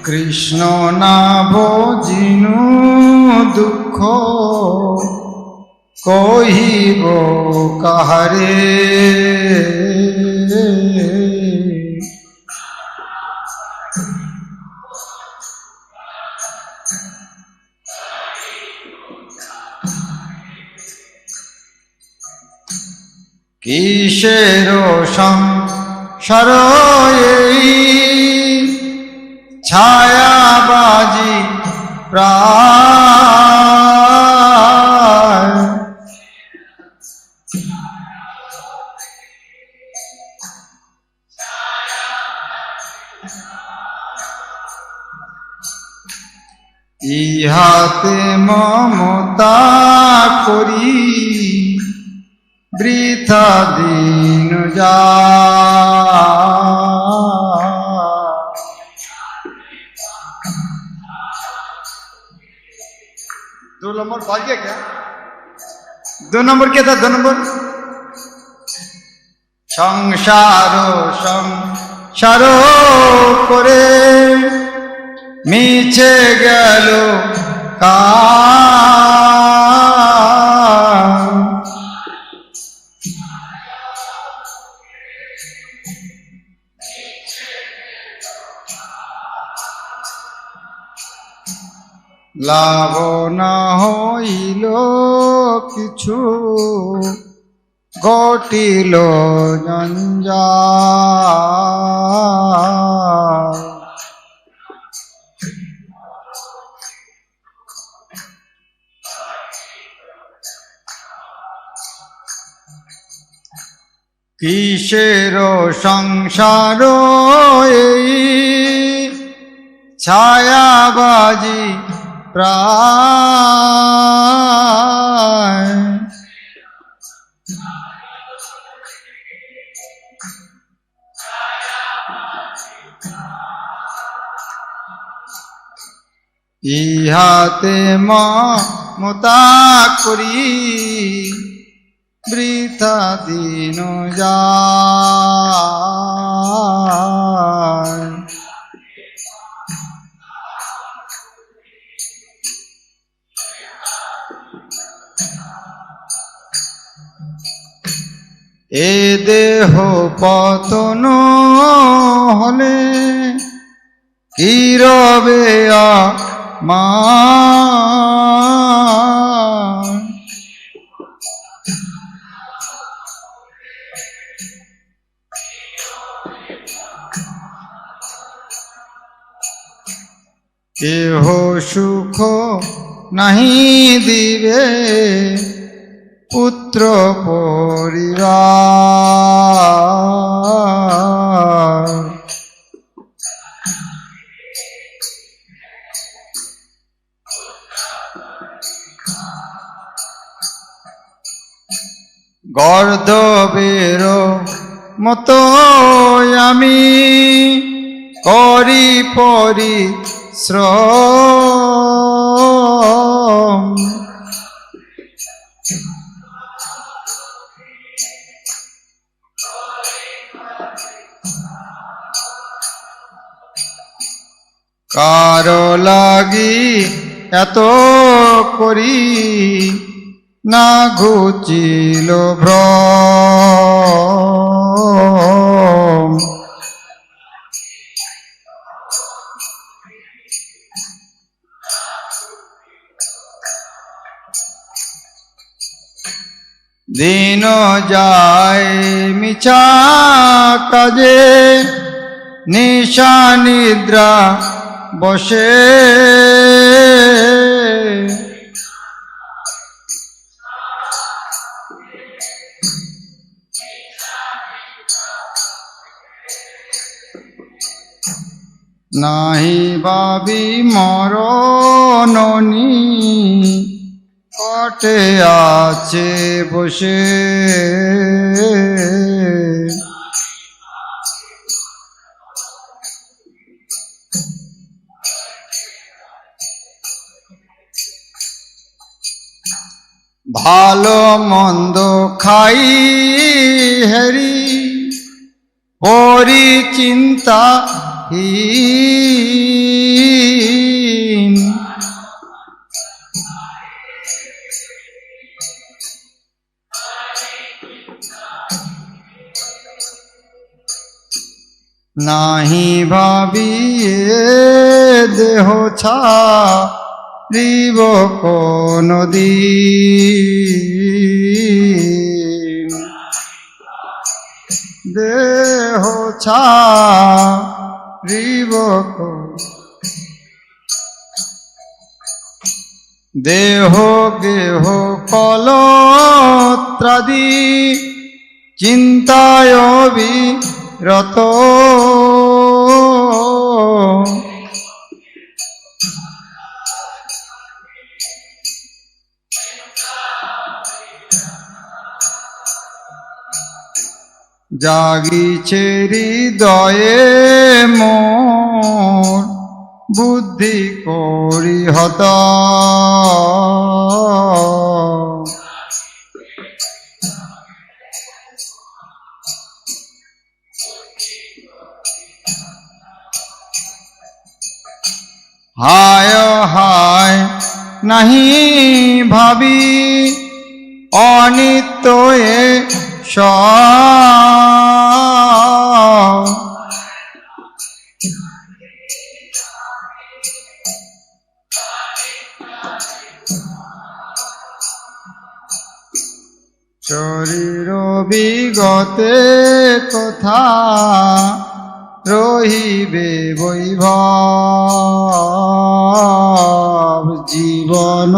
कृष्ण ना भोजिनु दुख कोई वो कहरे किसेरो संसार छायाबाजी प्राय ইহাতে মমতা করি বৃথা দিন যায়। दो नंबर बात क्या? दो नंबर क्या था? दो नंबर সংসার করে মিছে গেল কাল লাভ না হইল কিছু ঘটিল জঞ্জাল। কিসের সংসার এই ছায়াবাজি প্রায় ইহাতে মমতা করি বৃথা দিন যায়। এ দেহ পতন হলে কি রবে আমার কেহ সুখ নাহি দিবে পুত্র পরিবার গর্দবের মতো আমি করি পরিশ্রম কারো লাগি এত করি না ঘুচিল ভ্রম। দিন যায় মিছা কাজে নিশা নিদ্রা বসে, নাহি ভাবি মরণনি কটে আছে বসে। ভালো মন্দ খাই হেরি পরি চিন্তা হীন, নাহি ভাবি দেহ ছাড়িব কোনদিন, দেহ ছাড়িব দেহ গেহ কলত্রাদি চিন্তায় বিরত, জাগিছে হৃদয়ে মোর বুদ্ধি করি হত, হায় হায় নাহি ভাবি অনিত্য এ সব, শরীর বিগতে কথা রহিবে বৈভব, জীবন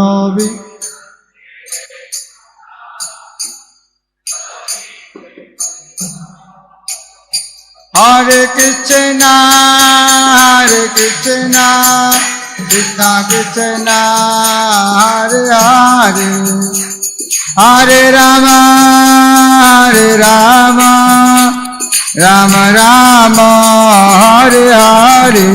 হরে কৃষ্ণ হরে কৃষ্ণ কৃষ্ণ কৃষ্ণ হরে হরে, হরে রাম রাম রাম হরে হরে।